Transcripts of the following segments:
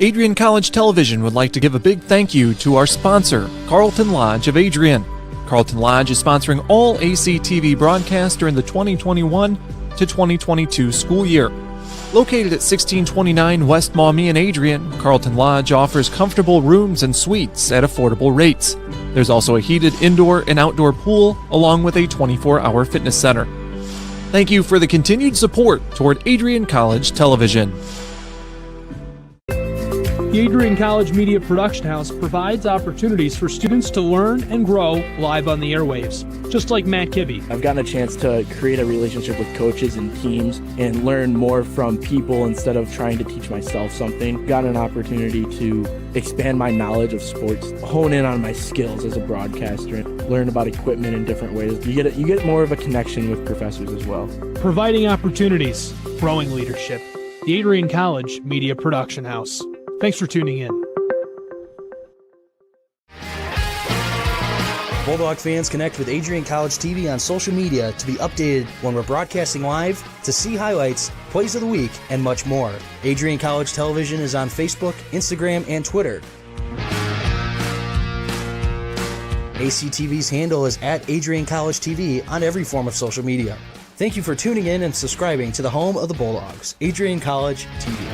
Adrian College Television would like to give a big thank you to our sponsor, Carlton Lodge of Adrian. Carlton Lodge is sponsoring all ACTV broadcasts during the 2021 to 2022 school year. Located at 1629 West Maumee in Adrian, Carlton Lodge offers comfortable rooms and suites at affordable rates. There's also a heated indoor and outdoor pool, along with a 24-hour fitness center. Thank you for the continued support toward Adrian College Television. The Adrian College Media Production House provides opportunities for students to learn and grow live on the airwaves, just like Matt Kibbe. I've gotten a chance to create a relationship with coaches and teams and learn more from people instead of trying to teach myself something. Gotten an opportunity to expand my knowledge of sports, hone in on my skills as a broadcaster, and learn about equipment in different ways. You get more of a connection with professors as well. Providing opportunities, growing leadership. The Adrian College Media Production House. Thanks for tuning in. Bulldog fans, connect with Adrian College TV on social media to be updated when we're broadcasting live, to see highlights, plays of the week, and much more. Adrian College Television is on Facebook, Instagram, and Twitter. ACTV's handle is at Adrian College TV on every form of social media. Thank you for tuning in and subscribing to the home of the Bulldogs, Adrian College TV.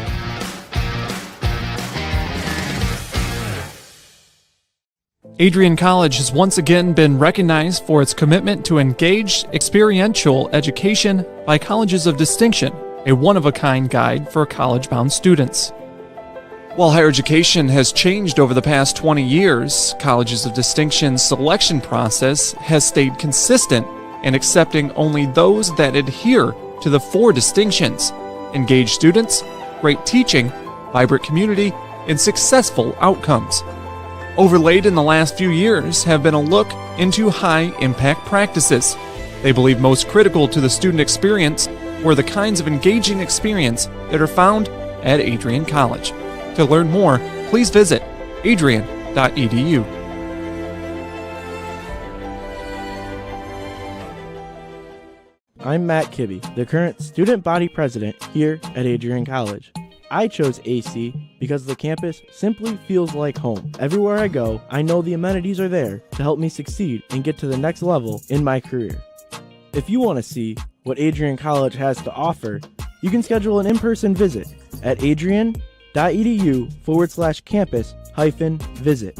Adrian College has once again been recognized for its commitment to engaged, experiential education by Colleges of Distinction, a one-of-a-kind guide for college-bound students. While higher education has changed over the past 20 years, Colleges of Distinction's selection process has stayed consistent in accepting only those that adhere to the 4 distinctions: engaged students, great teaching, vibrant community, and successful outcomes. Overlaid in the last few years have been a look into high-impact practices. They believe most critical to the student experience were the kinds of engaging experience that are found at Adrian College. To learn more, please visit adrian.edu. I'm Matt Kibbe, the current student body president here at Adrian College. I chose AC because the campus simply feels like home. Everywhere I go, I know the amenities are there to help me succeed and get to the next level in my career. If you want to see what Adrian College has to offer, you can schedule an in-person visit at adrian.edu/campus-visit.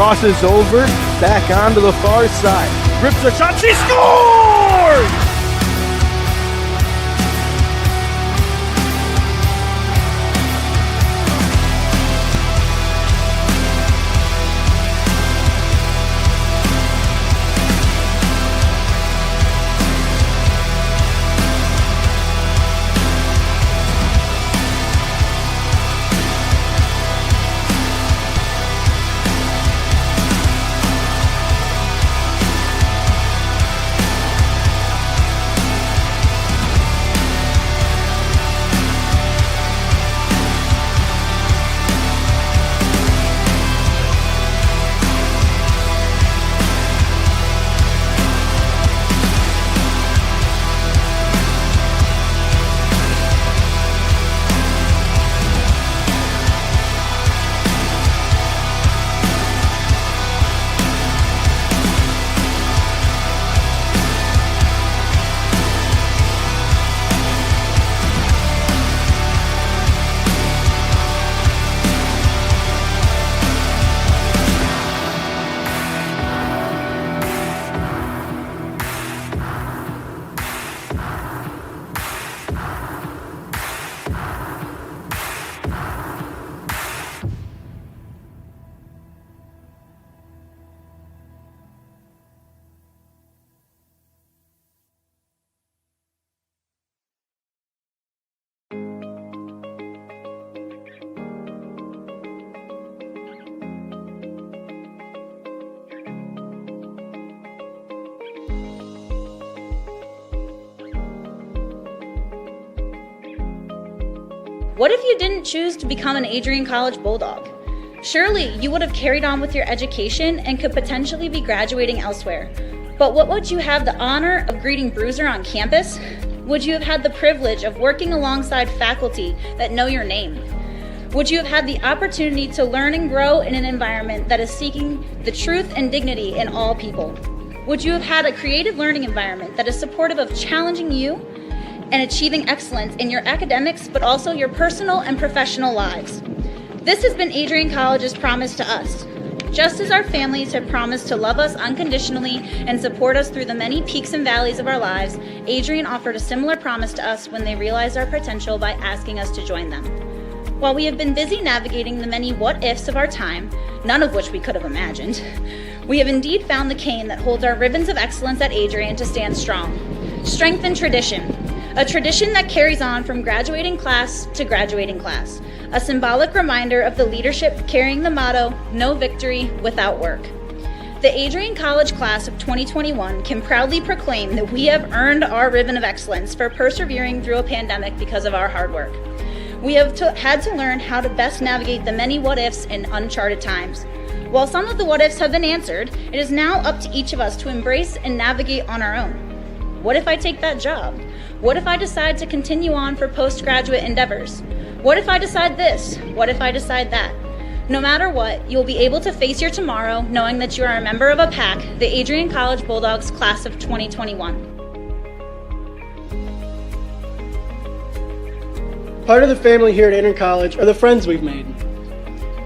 crosses over, back onto the far side. Rips a shot, she scores! What if you didn't choose to become an Adrian College Bulldog? Surely you would have carried on with your education and could potentially be graduating elsewhere. But what would you have the honor of greeting Bruiser on campus? Would you have had the privilege of working alongside faculty that know your name? Would you have had the opportunity to learn and grow in an environment that is seeking the truth and dignity in all people? Would you have had a creative learning environment that is supportive of challenging you and achieving excellence in your academics, but also your personal and professional lives? This has been Adrian College's promise to us. Just as our families have promised to love us unconditionally and support us through the many peaks and valleys of our lives, Adrian offered a similar promise to us when they realized our potential by asking us to join them. While we have been busy navigating the many what-ifs of our time, none of which we could have imagined, we have indeed found the cane that holds our ribbons of excellence at Adrian to stand strong. Strength and tradition. A tradition that carries on from graduating class to graduating class. A symbolic reminder of the leadership carrying the motto, no victory without work. The Adrian College class of 2021 can proudly proclaim that we have earned our ribbon of excellence for persevering through a pandemic because of our hard work. We have had to learn how to best navigate the many what-ifs in uncharted times. While some of the what-ifs have been answered, it is now up to each of us to embrace and navigate on our own. What if I take that job? What if I decide to continue on for postgraduate endeavors? What if I decide this? What if I decide that? No matter what, you'll be able to face your tomorrow knowing that you are a member of a pack, the Adrian College Bulldogs class of 2021. Part of the family here at Adrian College are the friends we've made.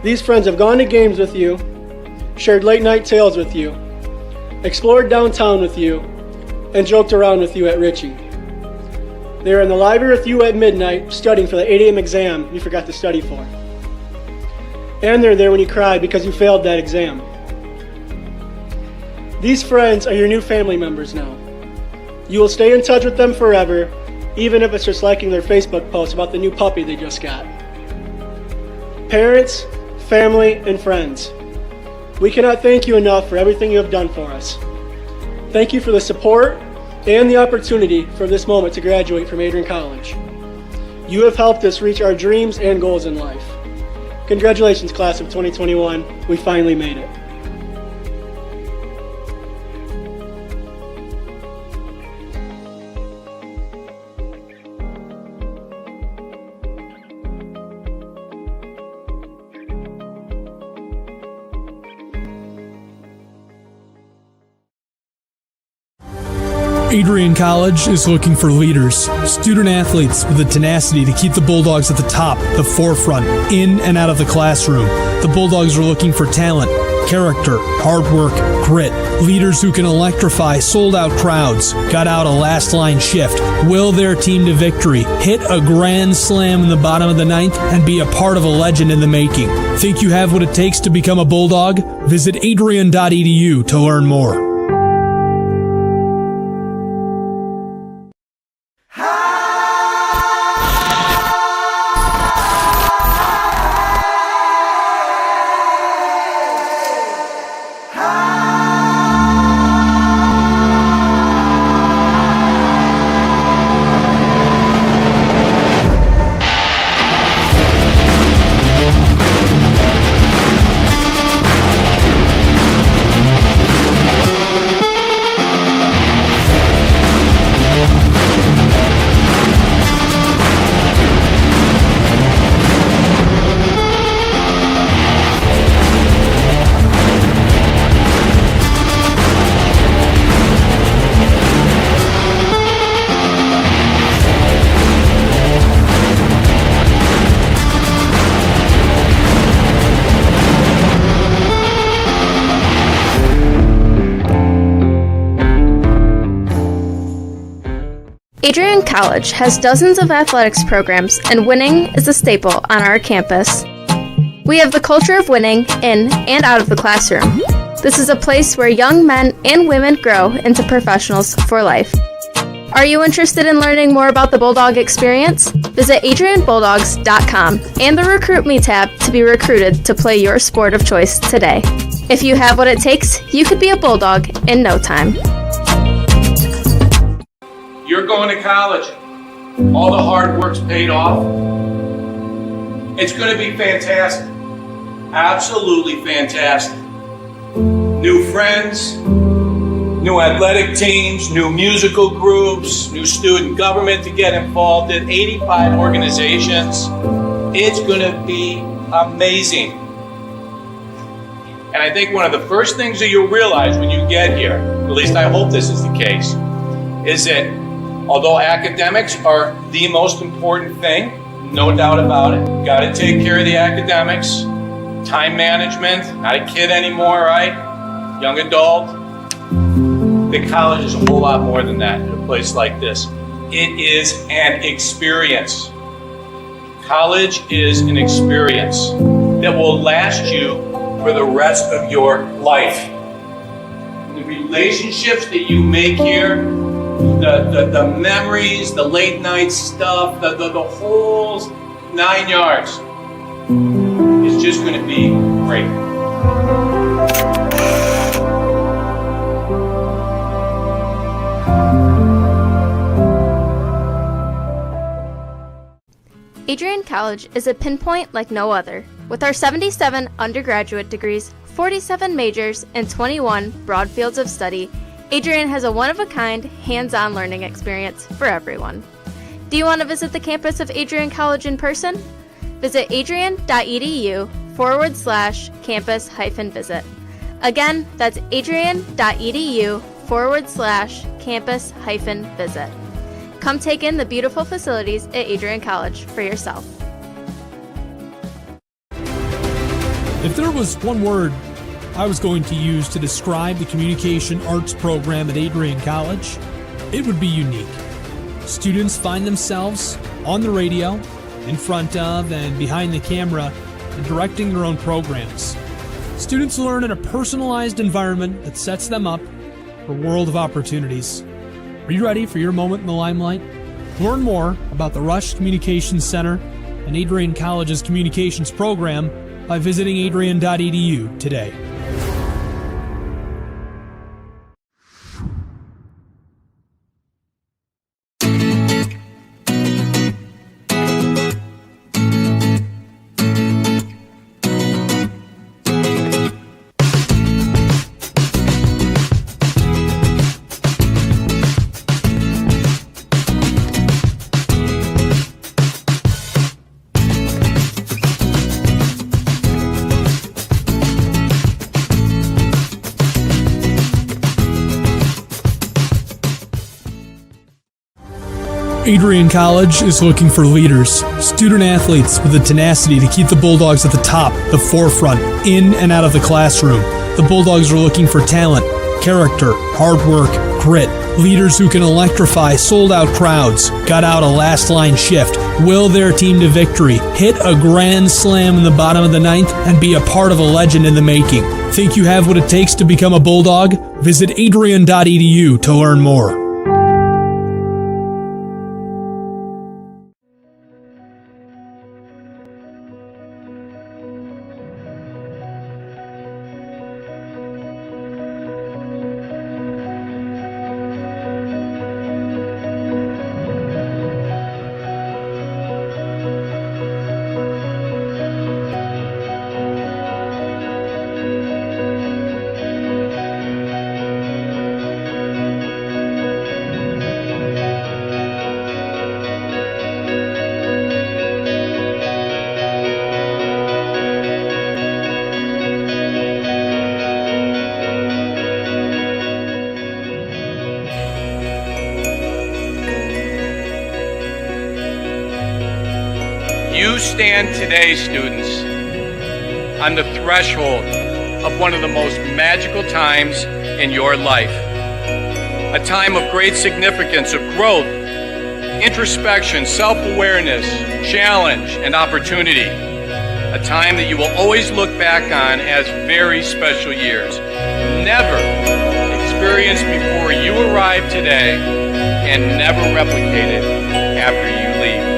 These friends have gone to games with you, shared late night tales with you, explored downtown with you, and joked around with you at Ritchie. They were in the library with you at midnight studying for the 8 a.m. exam you forgot to study for. And they're there when you cried because you failed that exam. These friends are your new family members now. You will stay in touch with them forever, even if it's just liking their Facebook post about the new puppy they just got. Parents, family, and friends, we cannot thank you enough for everything you have done for us. Thank you for the support and the opportunity for this moment to graduate from Adrian College. You have helped us reach our dreams and goals in life. Congratulations, class of 2021. We finally made it. Adrian College is looking for leaders, student athletes with the tenacity to keep the Bulldogs at the top, the forefront, in and out of the classroom. The Bulldogs are looking for talent, Character, hard work, grit, leaders who can electrify sold-out crowds, got out a last-line shift, will their team to victory, hit a grand slam in the bottom of the ninth, and be a part of a legend in the making. Think you have what it takes to become a Bulldog? Visit adrian.edu to learn more. Adrian College has dozens of athletics programs, and winning is a staple on our campus. We have the culture of winning in and out of the classroom. This is a place where young men and women grow into professionals for life. Are you interested in learning more about the Bulldog experience? Visit adrianbulldogs.com and the Recruit Me tab to be recruited to play your sport of choice today. If you have what it takes, you could be a Bulldog in no time. You're going to college. All the hard work's paid off. It's going to be fantastic. Absolutely fantastic. New friends, new athletic teams, new musical groups, new student government to get involved in, 85 organizations. It's going to be amazing. And I think one of the first things that you'll realize when you get here, at least I hope this is the case, is that although academics are the most important thing, no doubt about it, got to take care of the academics, time management, not a kid anymore, right? Young adult. The college is a whole lot more than that in a place like this. It is an experience. College is an experience that will last you for the rest of your life. The relationships that you make here, the memories, the late night stuff, the whole 9 yards is just going to be great. Adrian College is a pinpoint like no other. With our 77 undergraduate degrees, 47 majors, and 21 broad fields of study, Adrian has a one-of-a-kind, hands-on learning experience for everyone. Do you want to visit the campus of Adrian College in person? Visit adrian.edu/campus-visit. Again, that's adrian.edu/campus-visit. Come take in the beautiful facilities at Adrian College for yourself. If there was one word I was going to use to describe the communication arts program at Adrian College, it would be unique. Students find themselves on the radio, in front of and behind the camera, and directing their own programs. Students learn in a personalized environment that sets them up for a world of opportunities. Are you ready for your moment in the limelight? Learn more about the Rush Communications Center and Adrian College's communications program by visiting adrian.edu today. Adrian College is looking for leaders, student athletes with the tenacity to keep the Bulldogs at the top, the forefront, in and out of the classroom. The Bulldogs are looking for talent, character, hard work, grit, leaders who can electrify sold-out crowds, gut out a last-line shift, will their team to victory, hit a grand slam in the bottom of the ninth, and be a part of a legend in the making. Think you have what it takes to become a Bulldog? Visit adrian.edu to learn more. You stand today, students, on the threshold of one of the most magical times in your life. A time of great significance of growth, introspection, self-awareness, challenge, and opportunity. A time that you will always look back on as very special years. Never experienced before you arrived today and never replicated after you leave.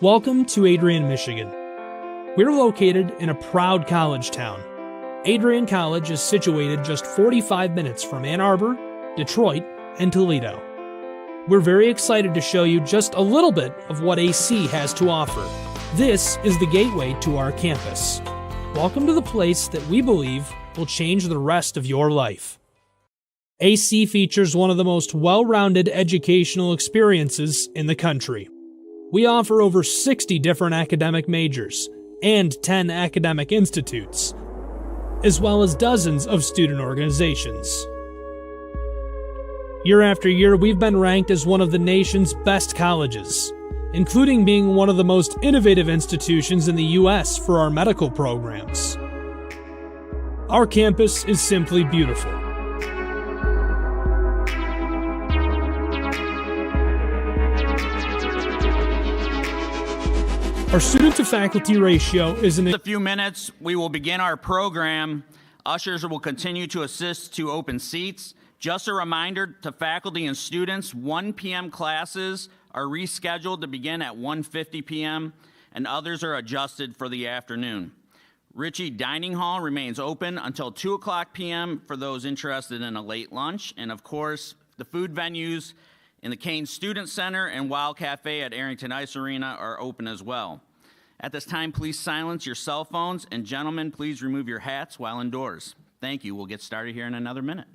Welcome to Adrian, Michigan. We're located in a proud college town. Adrian College is situated just 45 minutes from Ann Arbor, Detroit, and Toledo. We're very excited to show you just a little bit of what AC has to offer. This is the gateway to our campus. Welcome to the place that we believe will change the rest of your life. AC features one of the most well-rounded educational experiences in the country. We offer over 60 different academic majors and 10 academic institutes, as well as dozens of student organizations. Year after year, we've been ranked as one of the nation's best colleges, including being one of the most innovative institutions in the U.S. for our medical programs. Our campus is simply beautiful. Our student-to-faculty ratio is In a few minutes, we will begin our program. Ushers will continue to assist to open seats. Just a reminder to faculty and students, 1 p.m. classes are rescheduled to begin at 1:50 p.m., and others are adjusted for the afternoon. Ritchie Dining Hall remains open until 2 o'clock p.m. for those interested in a late lunch. And of course, the food venues in the Kane Student Center and Wild Cafe at Arrington Ice Arena are open as well. At this time, please silence your cell phones, and gentlemen, please remove your hats while indoors. Thank you. We'll get started here in another minute.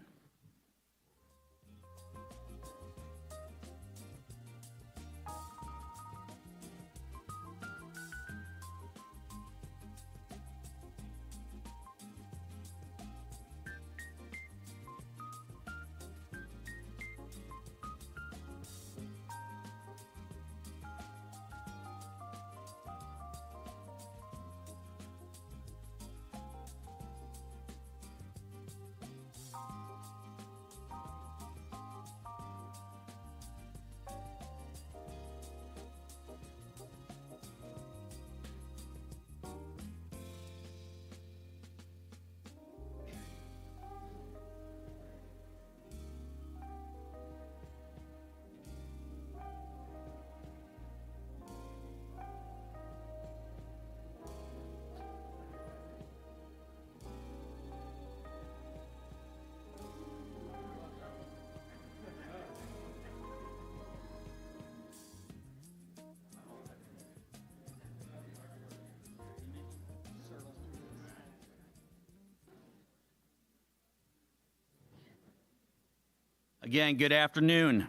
Again, good afternoon.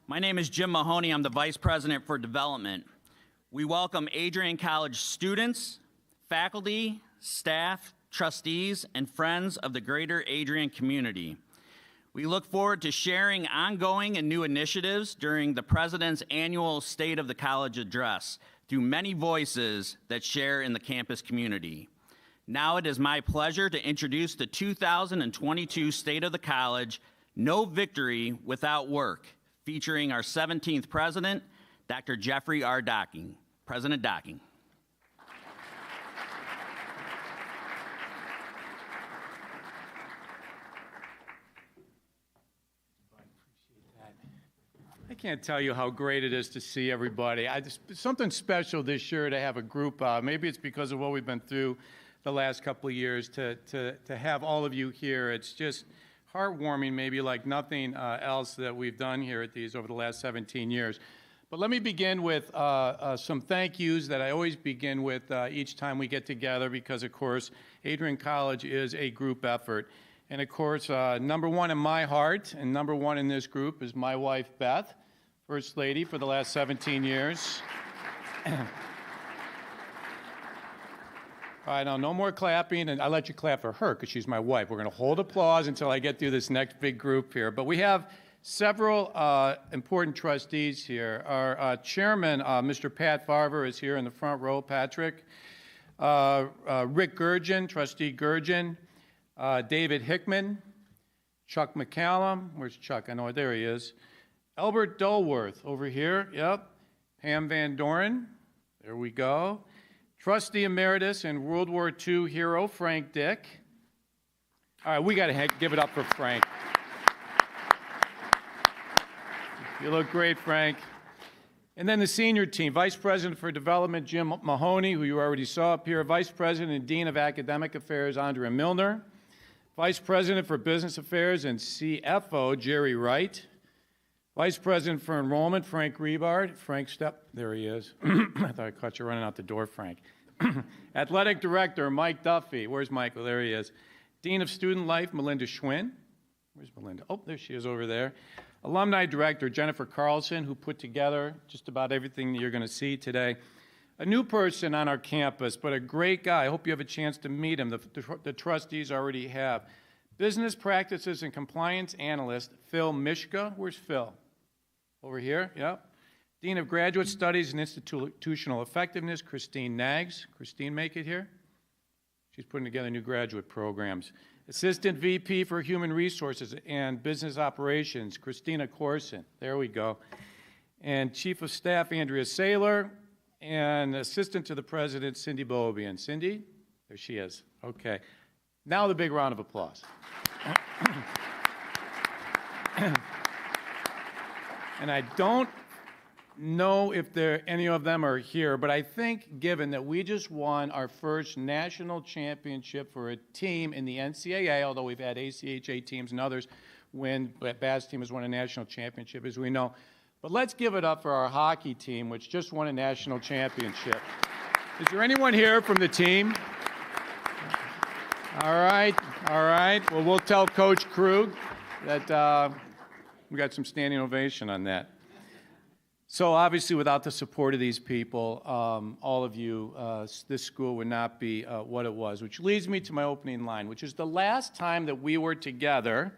My name is Jim Mahoney. I'm the Vice President for Development. We welcome Adrian College students, faculty, staff, trustees, and friends of the greater Adrian community. We look forward to sharing ongoing and new initiatives during the President's annual State of the College address through many voices that share in the campus community. Now it is my pleasure to introduce the 2022 State of the College, No Victory Without Work, featuring our 17th president, Dr. Jeffrey R. Docking. President Docking. I can't tell you how great it is to see everybody. Something special this year to have a group. Maybe it's because of what we've been through the last couple of years to have all of you here. It's just heartwarming, maybe like nothing else that we've done here at these over the last 17 years. But let me begin with some thank yous that I always begin with each time we get together because, of course, Adrian College is a group effort. And, of course, number one in my heart and number one in this group is my wife, Beth, First Lady for the last 17 years. All right, now no more clapping, and I'll let you clap for her because she's my wife. We're going to hold applause until I get through this next big group here. But we have several important trustees here. Our chairman, Mr. Pat Farver, is here in the front row. Patrick. Rick Gurgen, Trustee Gurgen. David Hickman. Chuck McCallum. Where's Chuck? I know, there he is. Albert Dulworth over here. Yep. Pam Van Doren. There we go. Trustee Emeritus and World War II hero, Frank Dick. All right, we got to give it up for Frank. You look great, Frank. And then the senior team, Vice President for Development, Jim Mahoney, who you already saw up here. Vice President and Dean of Academic Affairs, Andrea Milner. Vice President for Business Affairs and CFO, Jerry Wright. Vice President for Enrollment, Frank Rebard. Frank, there he is. I thought I caught you running out the door, Frank. Athletic Director, Mike Duffy. Where's Michael? There he is. Dean of Student Life, Melinda Schwinn. Where's Belinda? Oh, there she is over there. Alumni Director Jennifer Carlson, who put together just about everything that you're going to see today. A new person on our campus, but a great guy. I hope you have a chance to meet him. The trustees already have. Business Practices and Compliance Analyst Phil Mishka. Where's Phil? Over here, yep. Dean of Graduate Studies and Institutional Effectiveness, Christine Nags. Christine, make it here. She's putting together new graduate programs. Assistant VP for Human Resources and Business Operations, Christina Corson. There we go. And Chief of Staff, Andrea Saylor. And Assistant to the President, Cindy Bobian. Cindy? There she is. Okay. Now the big round of applause. And I don't know if any of them are here, but I think given that we just won our first national championship for a team in the NCAA, although we've had ACHA teams and others win, but Bass team has won a national championship, as we know. But let's give it up for our hockey team, which just won a national championship. Is there anyone here from the team? All right. Well, we'll tell Coach Krug that we got some standing ovation on that. So obviously, without the support of these people, all of you, this school would not be what it was, which leads me to my opening line, which is the last time that we were together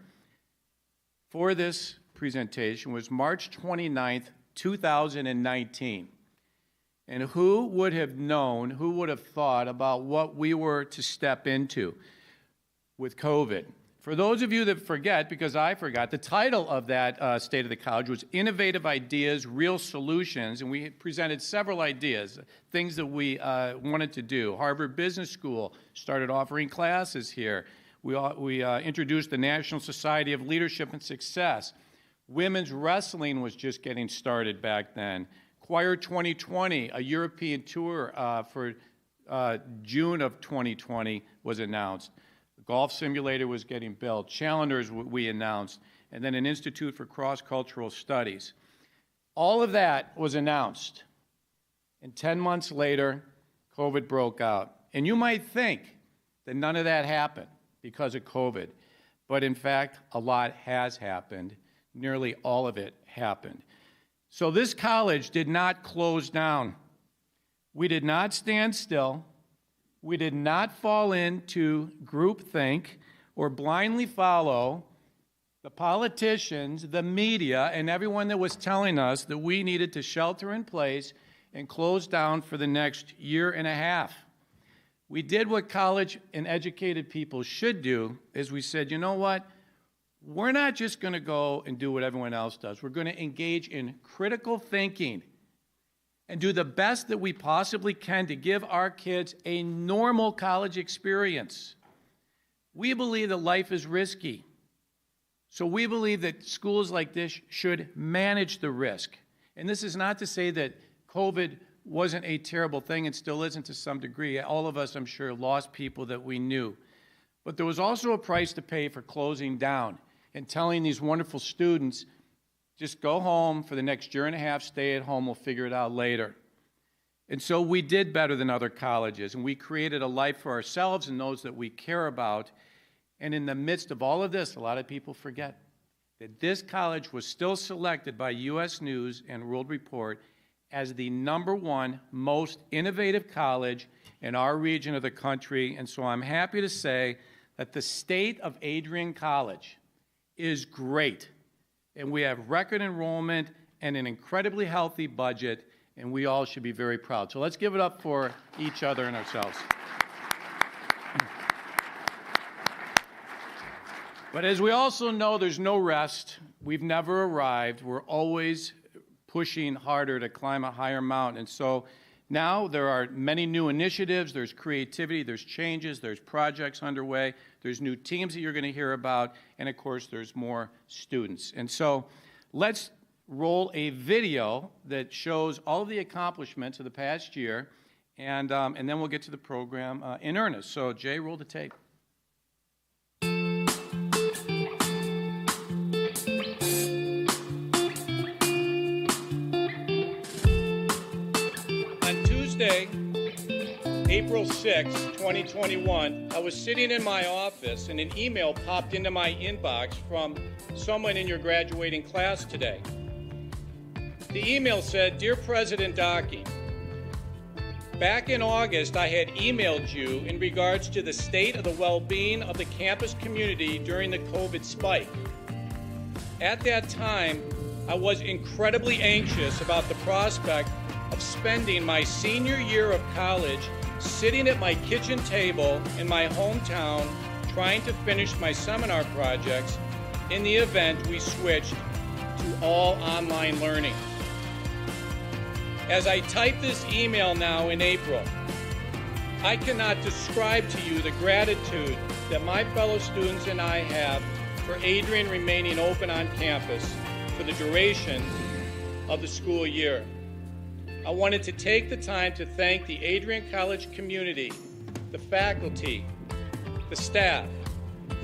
for this presentation was March 29th, 2019. And who would have known, who would have thought about what we were to step into with COVID? For those of you that forget, because I forgot, the title of that State of the College was Innovative Ideas, Real Solutions, and we presented several ideas, things that we wanted to do. Harvard Business School started offering classes here. We introduced the National Society of Leadership and Success. Women's wrestling was just getting started back then. Choir 2020, a European tour for June of 2020 was announced. The golf simulator was getting built. Challengers we announced, and then an Institute for Cross-Cultural Studies. All of that was announced. And 10 months later, COVID broke out. And you might think that none of that happened because of COVID. But in fact, a lot has happened. Nearly all of it happened. So this college did not close down. We did not stand still. We did not fall into groupthink or blindly follow the politicians, the media, and everyone that was telling us that we needed to shelter in place and close down for the next year and a half. We did what college and educated people should do, is we said, you know what? We're not just going to go and do what everyone else does. We're going to engage in critical thinking and do the best that we possibly can to give our kids a normal college experience. We believe that life is risky. So we believe that schools like this should manage the risk. And this is not to say that COVID wasn't a terrible thing and still isn't to some degree. All of us, I'm sure, lost people that we knew. But there was also a price to pay for closing down and telling these wonderful students, just go home for the next year and a half, stay at home, we'll figure it out later. And so we did better than other colleges, and we created a life for ourselves and those that we care about. And in the midst of all of this, a lot of people forget that this college was still selected by U.S. News and World Report as the #1 most innovative college in our region of the country. And so I'm happy to say that the state of Adrian College is great. And we have record enrollment and an incredibly healthy budget, and we all should be very proud. So let's give it up for each other and ourselves. But as we also know, there's no rest. We've never arrived. We're always pushing harder to climb a higher mountain. And so now there are many new initiatives, there's creativity, there's changes, there's projects underway, there's new teams that you're going to hear about, and of course there's more students. And so let's roll a video that shows all of the accomplishments of the past year, and then we'll get to the program in earnest. So Jay, roll the tape. April 6, 2021, I was sitting in my office and an email popped into my inbox from someone in your graduating class today. The email said, "Dear President Docking, back in August, I had emailed you in regards to the state of the well-being of the campus community during the COVID spike. At that time, I was incredibly anxious about the prospect of spending my senior year of college sitting at my kitchen table in my hometown trying to finish my seminar projects in the event we switched to all online learning. As I type this email now in April, I cannot describe to you the gratitude that my fellow students and I have for Adrian remaining open on campus for the duration of the school year. I wanted to take the time to thank the Adrian College community, the faculty, the staff,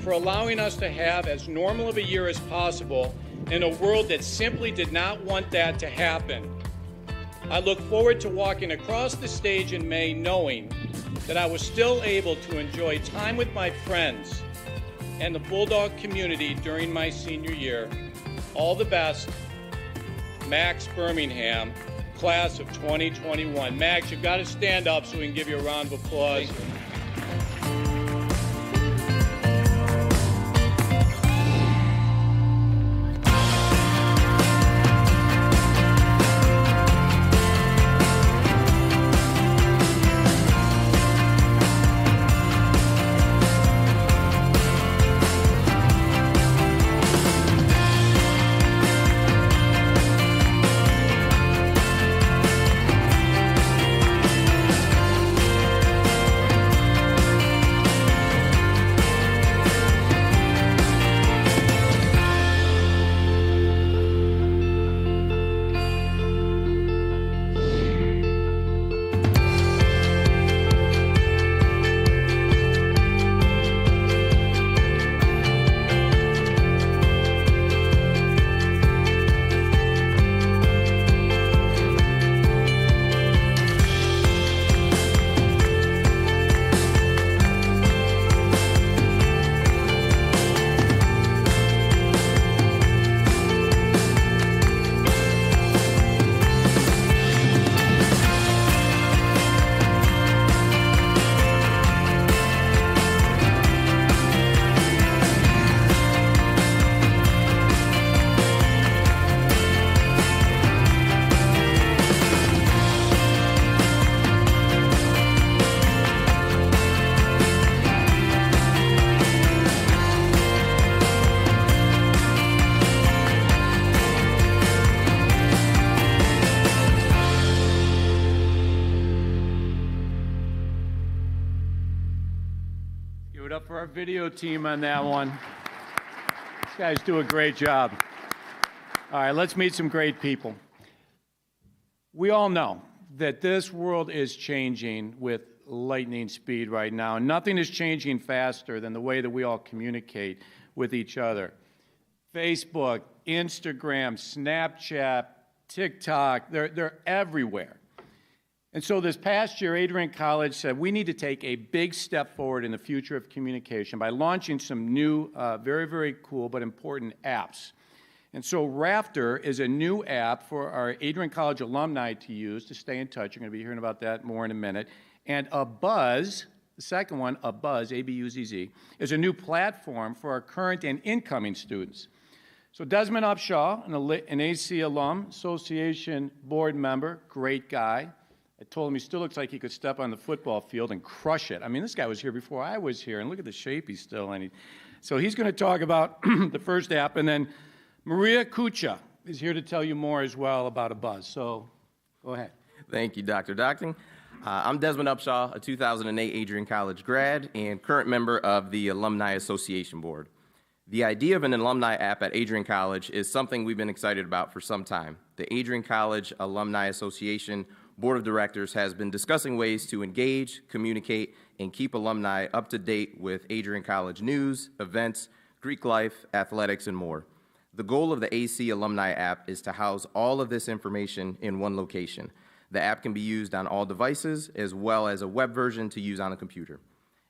for allowing us to have as normal of a year as possible in a world that simply did not want that to happen. I look forward to walking across the stage in May knowing that I was still able to enjoy time with my friends and the Bulldog community during my senior year. All the best, Max Birmingham, class of 2021. Max, you've got to stand up so we can give you a round of applause. Up for our video team on that one. These guys do a great job. All right, let's meet some great people. We all know that this world is changing with lightning speed right now, and nothing is changing faster than the way that we all communicate with each other. Facebook, Instagram, Snapchat, TikTok, they're everywhere. And so this past year, Adrian College said we need to take a big step forward in the future of communication by launching some new, very, very cool but important apps. And so Rafter is a new app for our Adrian College alumni to use to stay in touch. You're going to be hearing about that more in a minute. And a Buzz, the second one, a Buzz, A-B-U-Z-Z, is a new platform for our current and incoming students. So Desmond Upshaw, an AC alum, association board member, great guy. I told him he still looks like he could step on the football field and crush it. I mean, this guy was here before I was here, and look at the shape he's still in. So he's going to talk about the first app, and then Maria Kucha is here to tell you more as well about a Buzz. So go ahead. Thank you, Dr. Docking. I'm Desmond Upshaw, a 2008 Adrian College grad and current member of the Alumni Association Board. The idea of an alumni app at Adrian College is something we've been excited about for some time. The Adrian College Alumni Association Board of Directors has been discussing ways to engage, communicate, and keep alumni up to date with Adrian College news, events, Greek life, athletics, and more. The goal of the AC Alumni app is to house all of this information in one location. The app can be used on all devices, as well as a web version to use on a computer.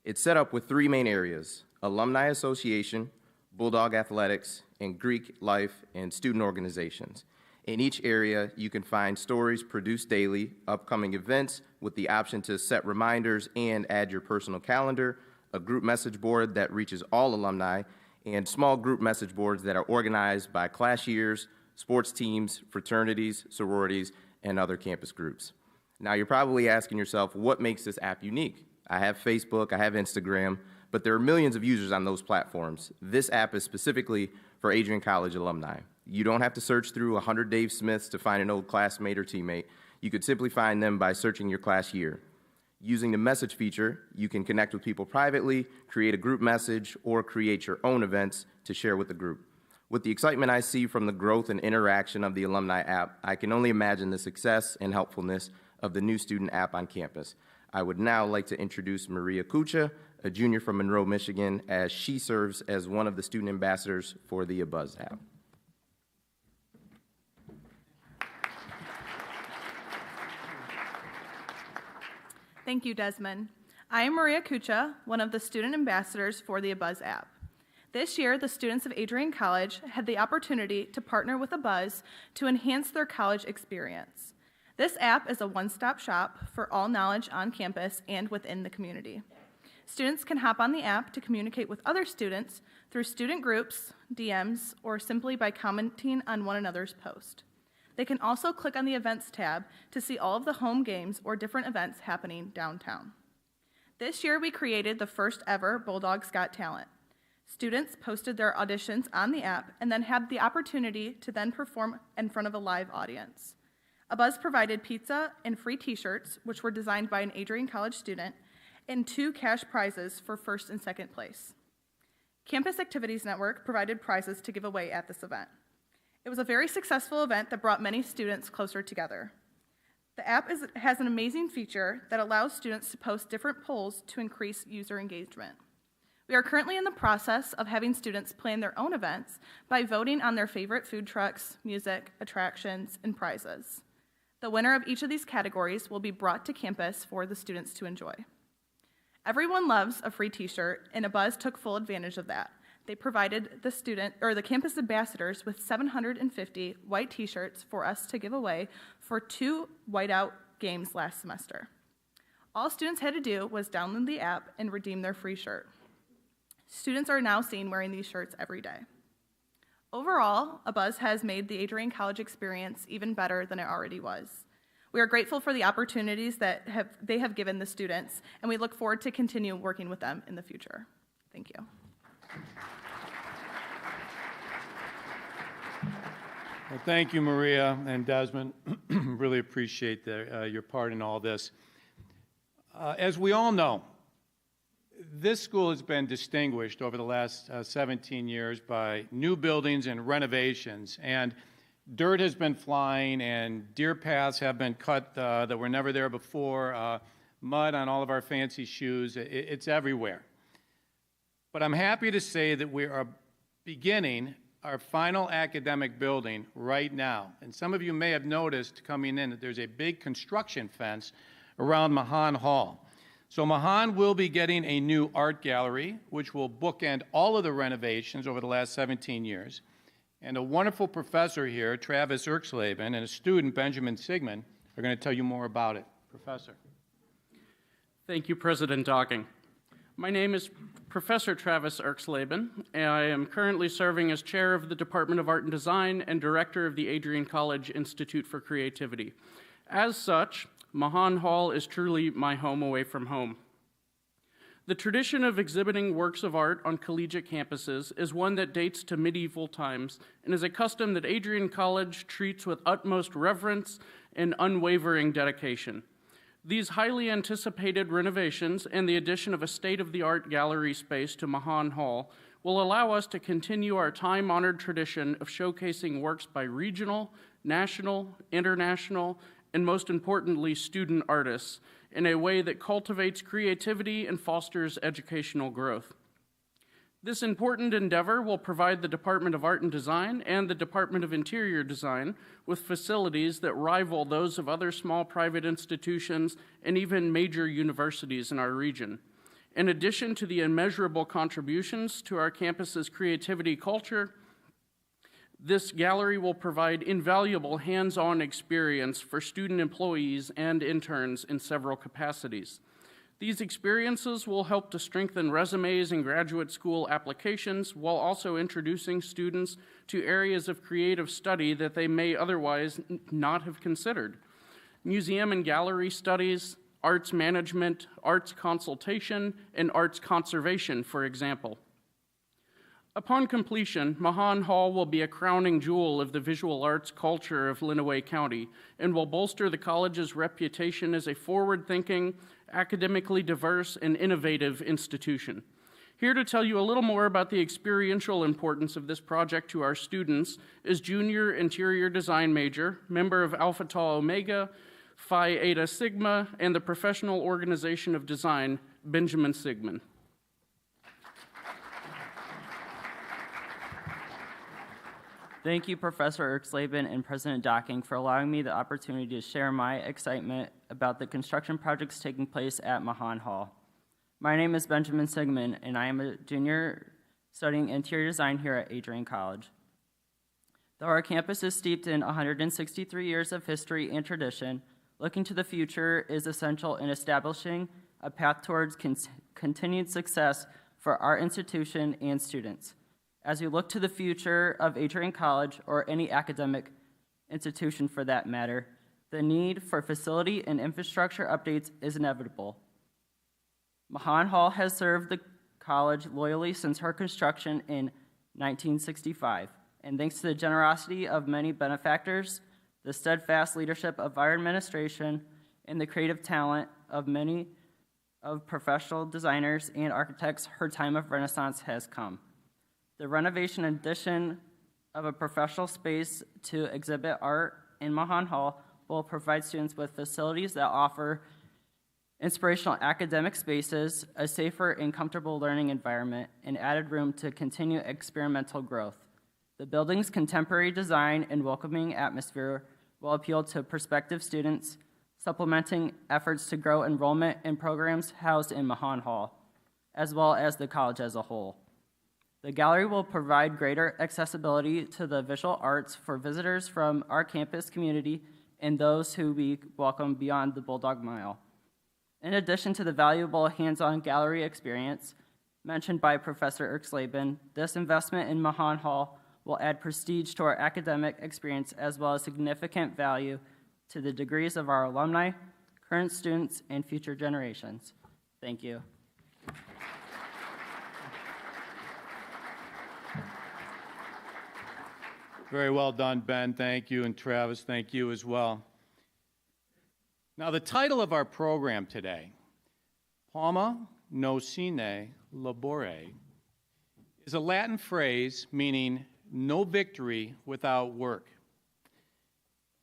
It's set up with three main areas: Alumni Association, Bulldog Athletics, and Greek Life and student organizations. In each area, you can find stories produced daily, upcoming events with the option to set reminders and add your personal calendar, a group message board that reaches all alumni, and small group message boards that are organized by class years, sports teams, fraternities, sororities, and other campus groups. Now, you're probably asking yourself, what makes this app unique? I have Facebook, I have Instagram, but there are millions of users on those platforms. This app is specifically for Adrian College alumni. You don't have to search through 100 Dave Smiths to find an old classmate or teammate. You could simply find them by searching your class year. Using the message feature, you can connect with people privately, create a group message, or create your own events to share with the group. With the excitement I see from the growth and interaction of the alumni app, I can only imagine the success and helpfulness of the new student app on campus. I would now like to introduce Maria Kucha, a junior from Monroe, Michigan, as she serves as one of the student ambassadors for the Abuzz app. Thank you, Desmond. I am Maria Kucha, one of the student ambassadors for the Abuzz app. This year, the students of Adrian College had the opportunity to partner with Abuzz to enhance their college experience. This app is a one-stop shop for all knowledge on campus and within the community. Students can hop on the app to communicate with other students through student groups, DMs, or simply by commenting on one another's post. They can also click on the Events tab to see all of the home games or different events happening downtown. This year, we created the first ever Bulldogs Got Talent. Students posted their auditions on the app and then had the opportunity to then perform in front of a live audience. Abuzz provided pizza and free t-shirts, which were designed by an Adrian College student, and 2 cash prizes for first and second place. Campus Activities Network provided prizes to give away at this event. It was a very successful event that brought many students closer together. The app has an amazing feature that allows students to post different polls to increase user engagement. We are currently in the process of having students plan their own events by voting on their favorite food trucks, music, attractions, and prizes. The winner of each of these categories will be brought to campus for the students to enjoy. Everyone loves a free t-shirt, and Abuzz took full advantage of that. They provided the campus ambassadors with 750 white t-shirts for us to give away for 2 whiteout games last semester. All students had to do was download the app and redeem their free shirt. Students are now seen wearing these shirts every day. Overall, Abuzz has made the Adrian College experience even better than it already was. We are grateful for the opportunities that they have given the students, and we look forward to continue working with them in the future. Thank you. Well, thank you, Maria and Desmond. Really appreciate your part in all this. As we all know, this school has been distinguished over the last 17 years by new buildings and renovations, and dirt has been flying, and deer paths have been cut that were never there before, mud on all of our fancy shoes. It's everywhere. But I'm happy to say that we are beginning our final academic building right now. And some of you may have noticed coming in that there's a big construction fence around Mahan Hall. So Mahan will be getting a new art gallery, which will bookend all of the renovations over the last 17 years. And a wonderful professor here, Travis Erxleben, and a student, Benjamin Sigmund, are going to tell you more about it. Professor. Thank you, President Docking. My name is Professor Travis Erxleben, and I am currently serving as chair of the Department of Art and Design and director of the Adrian College Institute for Creativity. As such, Mahan Hall is truly my home away from home. The tradition of exhibiting works of art on collegiate campuses is one that dates to medieval times and is a custom that Adrian College treats with utmost reverence and unwavering dedication. These highly anticipated renovations and the addition of a state-of-the-art gallery space to Mahan Hall will allow us to continue our time-honored tradition of showcasing works by regional, national, international, and most importantly, student artists in a way that cultivates creativity and fosters educational growth. This important endeavor will provide the Department of Art and Design and the Department of Interior Design with facilities that rival those of other small private institutions and even major universities in our region. In addition to the immeasurable contributions to our campus's creativity culture, this gallery will provide invaluable hands-on experience for student employees and interns in several capacities. These experiences will help to strengthen resumes and graduate school applications while also introducing students to areas of creative study that they may otherwise not have considered. Museum and gallery studies, arts management, arts consultation, and arts conservation, for example. Upon completion, Mahan Hall will be a crowning jewel of the visual arts culture of Lenawee County and will bolster the college's reputation as a forward-thinking, academically diverse, and innovative institution. Here to tell you a little more about the experiential importance of this project to our students is junior interior design major, member of Alpha Tau Omega, Phi Eta Sigma, and the Professional Organization of Design, Benjamin Sigmund. Thank you, Professor Erxleben and President Docking, for allowing me the opportunity to share my excitement about the construction projects taking place at Mahan Hall. My name is Benjamin Sigmund, and I am a junior studying interior design here at Adrian College. Though our campus is steeped in 163 years of history and tradition, looking to the future is essential in establishing a path towards continued success for our institution and students. As we look to the future of Adrian College, or any academic institution for that matter, the need for facility and infrastructure updates is inevitable. Mahan Hall has served the college loyally since her construction in 1965, and thanks to the generosity of many benefactors, the steadfast leadership of our administration, and the creative talent of many professional designers and architects, her time of renaissance has come. The renovation and addition of a professional space to exhibit art in Mahan Hall will provide students with facilities that offer inspirational academic spaces, a safer and comfortable learning environment, and added room to continue experimental growth. The building's contemporary design and welcoming atmosphere will appeal to prospective students, supplementing efforts to grow enrollment in programs housed in Mahan Hall, as well as the college as a whole. The gallery will provide greater accessibility to the visual arts for visitors from our campus community and those who we welcome beyond the Bulldog Mile. In addition to the valuable hands-on gallery experience mentioned by Professor Erxleben, this investment in Mahan Hall will add prestige to our academic experience as well as significant value to the degrees of our alumni, current students, and future generations. Thank you. Very well done, Ben. Thank you. And Travis, thank you as well. Now, the title of our program today, Palma no Sine, Labore, is a Latin phrase meaning no victory without work.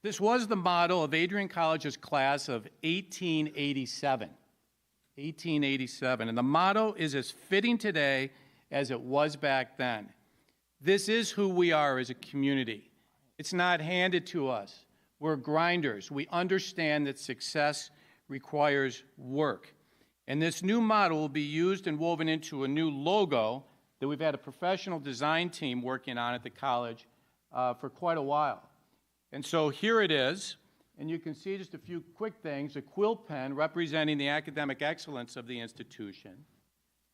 This was the motto of Adrian College's class of 1887. 1887. And the motto is as fitting today as it was back then. This is who we are as a community. It's not handed to us. We're grinders. We understand that success requires work. And this new motto will be used and woven into a new logo that we've had a professional design team working on at the college for quite a while. And so here it is, and you can see just a few quick things: a quill pen representing the academic excellence of the institution,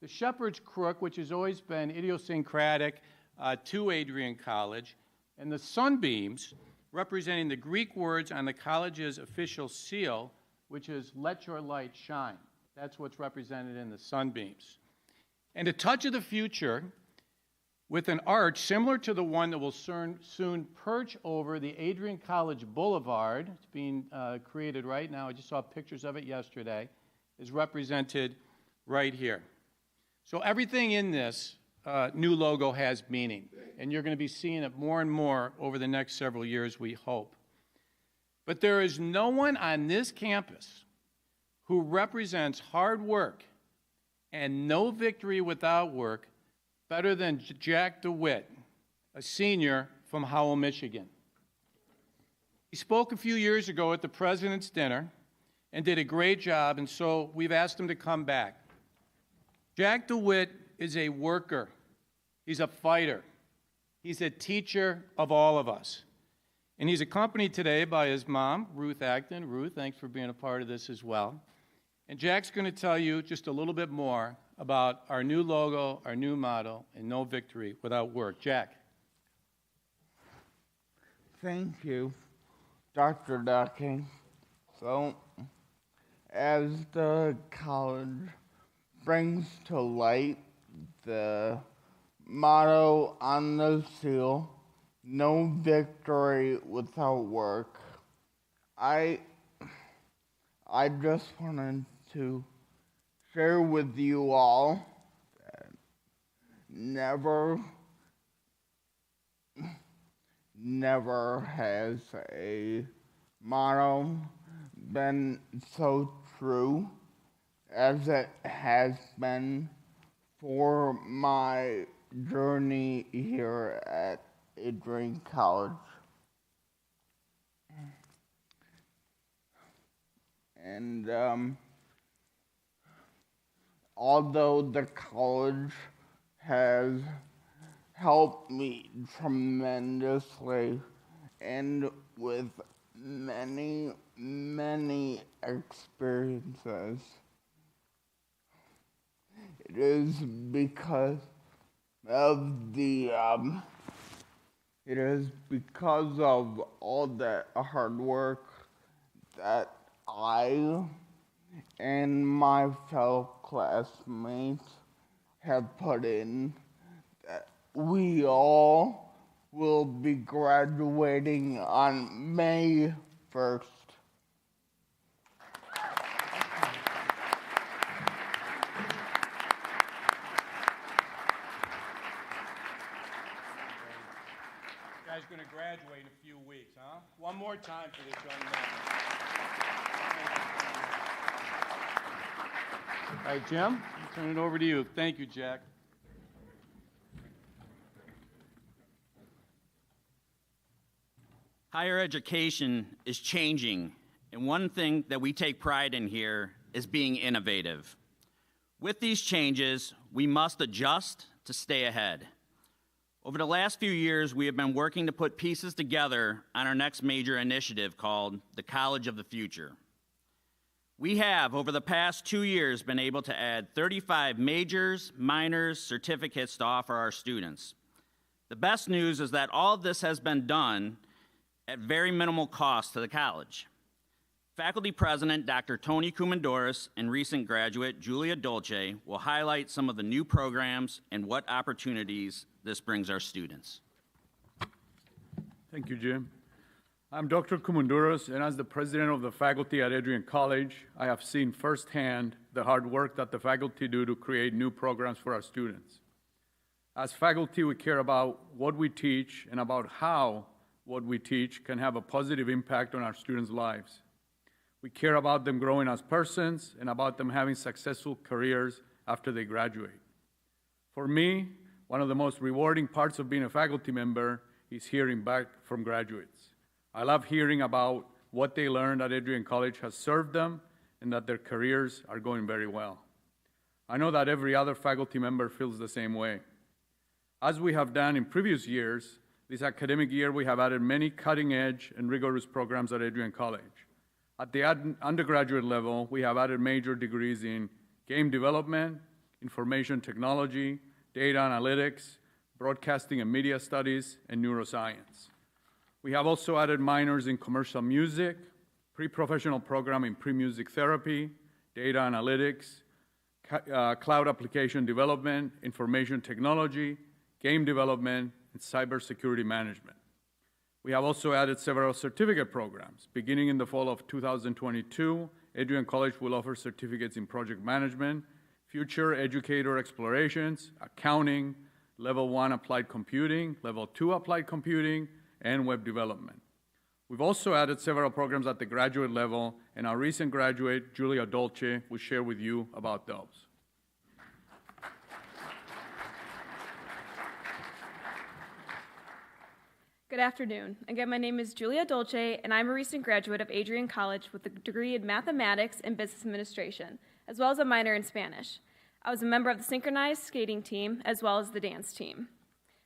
the shepherd's crook, which has always been idiosyncratic to Adrian College, and the sunbeams representing the Greek words on the college's official seal, which is "Let your light shine." That's what's represented in the sunbeams. And a touch of the future with an arch similar to the one that will soon perch over the Adrian College Boulevard. It's being created right now. I just saw pictures of it yesterday. Is represented right here. So everything in this new logo has meaning, and you're going to be seeing it more and more over the next several years, we hope. But there is no one on this campus who represents hard work and no victory without work better than Jack DeWitt, a senior from Howell, Michigan. He spoke a few years ago at the President's Dinner and did a great job, and so we've asked him to come back. Jack DeWitt is a worker. He's a fighter. He's a teacher of all of us. And he's accompanied today by his mom, Ruth Acton. Ruth, thanks for being a part of this as well. And Jack's going to tell you just a little bit more about our new logo, our new motto, and no victory without work. Jack. Thank you, Dr. Docking. So, as the college brings to light the motto on the seal, no victory without work, I just wanted to share with you all that never has a motto been so true as it has been for my journey here at Adrian College. And although the college has helped me tremendously and with many, many experiences, it is because of all that hard work that I and my fellow classmates have put in that we all will be graduating on May 1st. Guy's going to graduate in a few weeks, huh? One more time for this young man. All right, Jim, I'll turn it over to you. Thank you, Jack. Higher education is changing, and one thing that we take pride in here is being innovative. With these changes, we must adjust to stay ahead. Over the last few years, we have been working to put pieces together on our next major initiative called the College of the Future. We have, over the past 2 years, been able to add 35 majors, minors, certificates to offer our students. The best news is that all of this has been done at very minimal cost to the college. Faculty President Dr. Tony Kumandoris and recent graduate Julia Dolce will highlight some of the new programs and what opportunities this brings our students. Thank you, Jim. I'm Dr. Kumandoris, and as the president of the faculty at Adrian College, I have seen firsthand the hard work that the faculty do to create new programs for our students. As faculty, we care about what we teach and about how what we teach can have a positive impact on our students' lives. We care about them growing as persons and about them having successful careers after they graduate. For me, one of the most rewarding parts of being a faculty member is hearing back from graduates. I love hearing about what they learned at Adrian College has served them and that their careers are going very well. I know that every other faculty member feels the same way. As we have done in previous years, this academic year we have added many cutting-edge and rigorous programs at Adrian College. At the undergraduate level, we have added major degrees in game development, information technology, data analytics, broadcasting and media studies, and neuroscience. We have also added minors in commercial music, pre-professional program in pre-music therapy, data analytics, cloud application development, information technology, game development, and cybersecurity management. We have also added several certificate programs. Beginning in the fall of 2022, Adrian College will offer certificates in project management, future educator explorations, accounting, level 1 applied computing, level 2 applied computing, and web development. We've also added several programs at the graduate level, and our recent graduate, Julia Dolce, will share with you about those. Good afternoon. Again, my name is Julia Dolce, and I'm a recent graduate of Adrian College with a degree in mathematics and business administration, as well as a minor in Spanish. I was a member of the synchronized skating team, as well as the dance team.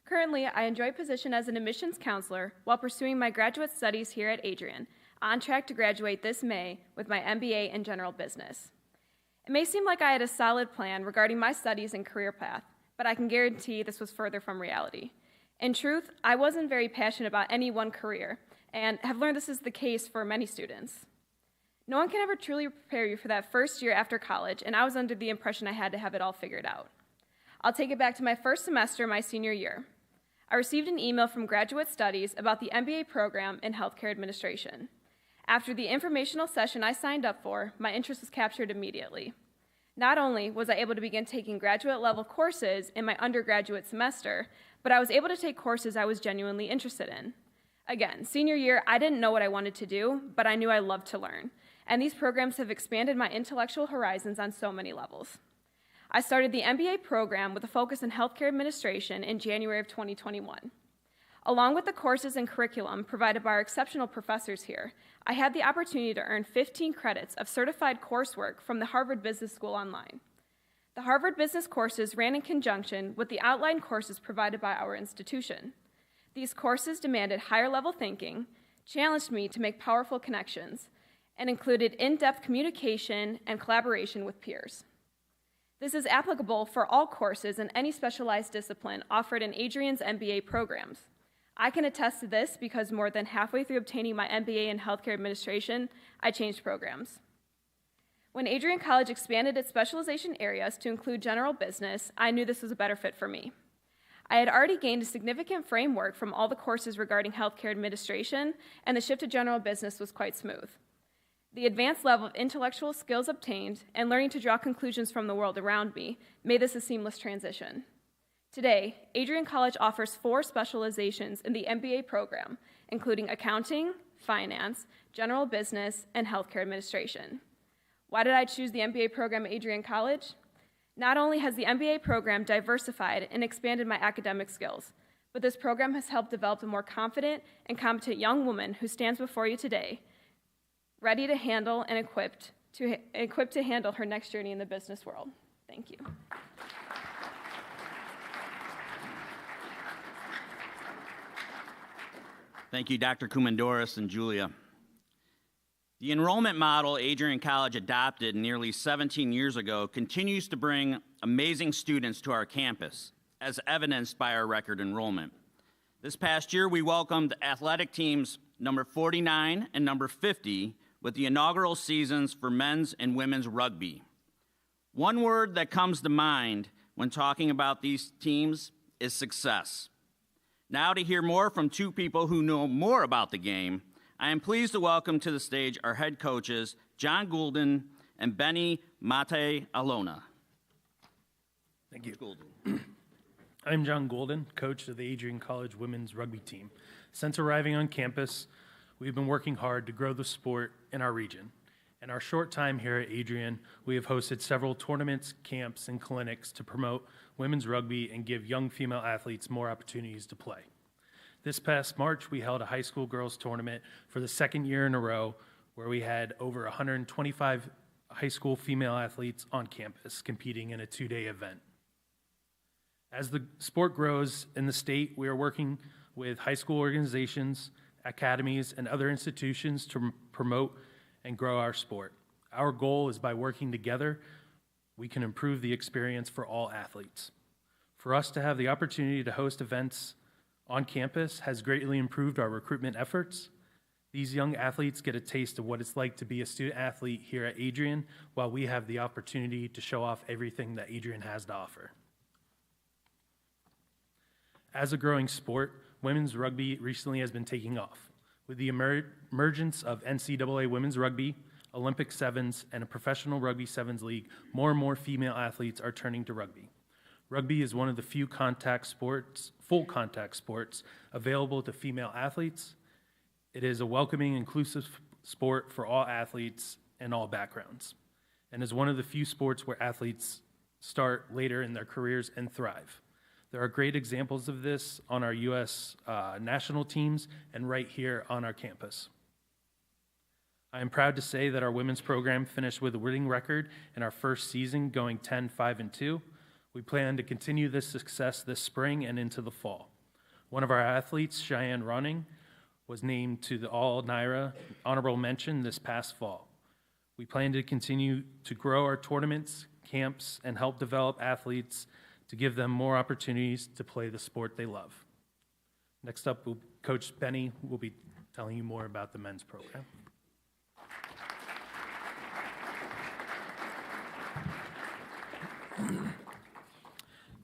Currently, I enjoy a position as an admissions counselor while pursuing my graduate studies here at Adrian, on track to graduate this May with my MBA in general business. It may seem like I had a solid plan regarding my studies and career path, but I can guarantee this was further from reality. In truth, I wasn't very passionate about any one career, and have learned this is the case for many students. No one can ever truly prepare you for that first year after college, and I was under the impression I had to have it all figured out. I'll take it back to my first semester my senior year. I received an email from Graduate Studies about the MBA program in Healthcare Administration. After the informational session I signed up for, my interest was captured immediately. Not only was I able to begin taking graduate-level courses in my undergraduate semester, but I was able to take courses I was genuinely interested in. Again, senior year, I didn't know what I wanted to do, but I knew I loved to learn, and these programs have expanded my intellectual horizons on so many levels. I started the MBA program with a focus in healthcare administration in January of 2021. Along with the courses and curriculum provided by our exceptional professors here, I had the opportunity to earn 15 credits of certified coursework from the Harvard Business School online. The Harvard Business courses ran in conjunction with the outline courses provided by our institution. These courses demanded higher-level thinking, challenged me to make powerful connections, and included in-depth communication and collaboration with peers. This is applicable for all courses in any specialized discipline offered in Adrian's MBA programs. I can attest to this because more than halfway through obtaining my MBA in healthcare administration, I changed programs. When Adrian College expanded its specialization areas to include general business, I knew this was a better fit for me. I had already gained a significant framework from all the courses regarding healthcare administration, and the shift to general business was quite smooth. The advanced level of intellectual skills obtained and learning to draw conclusions from the world around me made this a seamless transition. Today, Adrian College offers 4 specializations in the MBA program, including accounting, finance, general business, and healthcare administration. Why did I choose the MBA program at Adrian College? Not only has the MBA program diversified and expanded my academic skills, but this program has helped develop a more confident and competent young woman who stands before you today, ready to handle and equipped to handle her next journey in the business world. Thank you. Thank you, Dr. Kumandoris and Julia. The enrollment model Adrian College adopted nearly 17 years ago continues to bring amazing students to our campus, as evidenced by our record enrollment. This past year, we welcomed athletic teams number 49 and number 50 with the inaugural seasons for men's and women's rugby. One word that comes to mind when talking about these teams is success. Now to hear more from 2 people who know more about the game, I am pleased to welcome to the stage our head coaches, John Goulden and Benny Mate Alona. Thank you. I'm John Goulden, coach of the Adrian College women's rugby team. Since arriving on campus, we've been working hard to grow the sport in our region. In our short time here at Adrian, we have hosted several tournaments, camps, and clinics to promote women's rugby and give young female athletes more opportunities to play. This past March, we held a high school girls tournament for the 2nd year in a row, where we had over 125 high school female athletes on campus competing in a 2-day event. As the sport grows in the state, we are working with high school organizations, academies, and other institutions to promote and grow our sport. Our goal is by working together, we can improve the experience for all athletes. For us to have the opportunity to host events on campus has greatly improved our recruitment efforts. These young athletes get a taste of what it's like to be a student athlete here at Adrian, while we have the opportunity to show off everything that Adrian has to offer. As a growing sport, women's rugby recently has been taking off. With the emergence of NCAA women's rugby, Olympic Sevens, and a professional rugby sevens league, more and more female athletes are turning to rugby. Rugby is one of the few full contact sports available to female athletes. It is a welcoming, inclusive sport for all athletes and all backgrounds, and is one of the few sports where athletes start later in their careers and thrive. There are great examples of this on our U.S. National teams and right here on our campus. I am proud to say that our women's program finished with a winning record in our first season, going 10-5-2. We plan to continue this success this spring and into the fall. One of our athletes, Cheyenne Running, was named to the All-NYRA Honorable Mention this past fall. We plan to continue to grow our tournaments, camps, and help develop athletes to give them more opportunities to play the sport they love. Next up, Coach Benny will be telling you more about the men's program.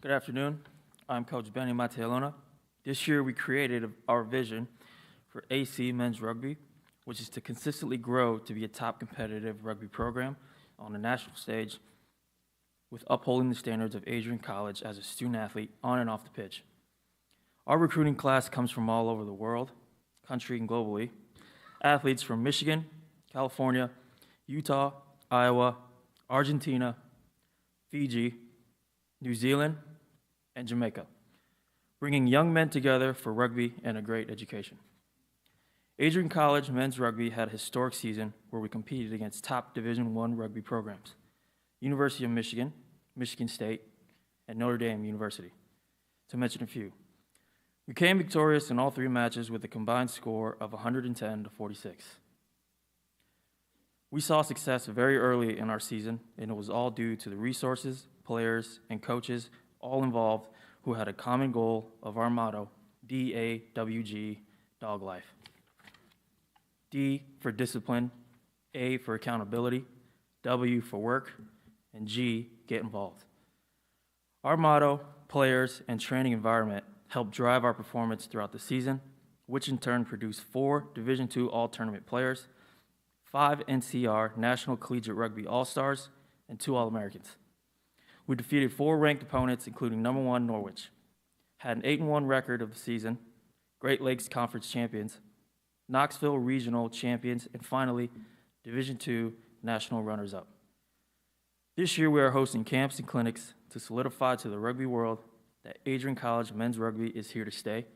Good afternoon. I'm Coach Benny Matealona. This year we created our vision for AC men's rugby, which is to consistently grow to be a top competitive rugby program on the national stage with upholding the standards of Adrian College as a student athlete on and off the pitch. Our recruiting class comes from all over the world, country and globally. Athletes from Michigan, California, Utah, Iowa, Argentina, Fiji, New Zealand, and Jamaica, bringing young men together for rugby and a great education. Adrian College men's rugby had a historic season where we competed against top Division I rugby programs, University of Michigan, Michigan State, and Notre Dame University, to mention a few. We came victorious in all three matches with a combined score of 110-46. We saw success very early in our season, and it was all due to the resources, players, and coaches all involved who had a common goal of our motto, DAWG, Dog Life. D for discipline, A for accountability, W for work, and G, get involved. Our motto, players, and training environment helped drive our performance throughout the season, which in turn produced 4 Division II All-Tournament players, 5 NCR National Collegiate Rugby All-Stars, and 2 All-Americans. We defeated 4 ranked opponents, including number 1 Norwich, had an 8-1 record of the season, Great Lakes Conference champions, Knoxville Regional champions, and finally, Division II National runners-up. This year, we are hosting camps and clinics to solidify to the rugby world that Adrian College men's rugby is here to stay,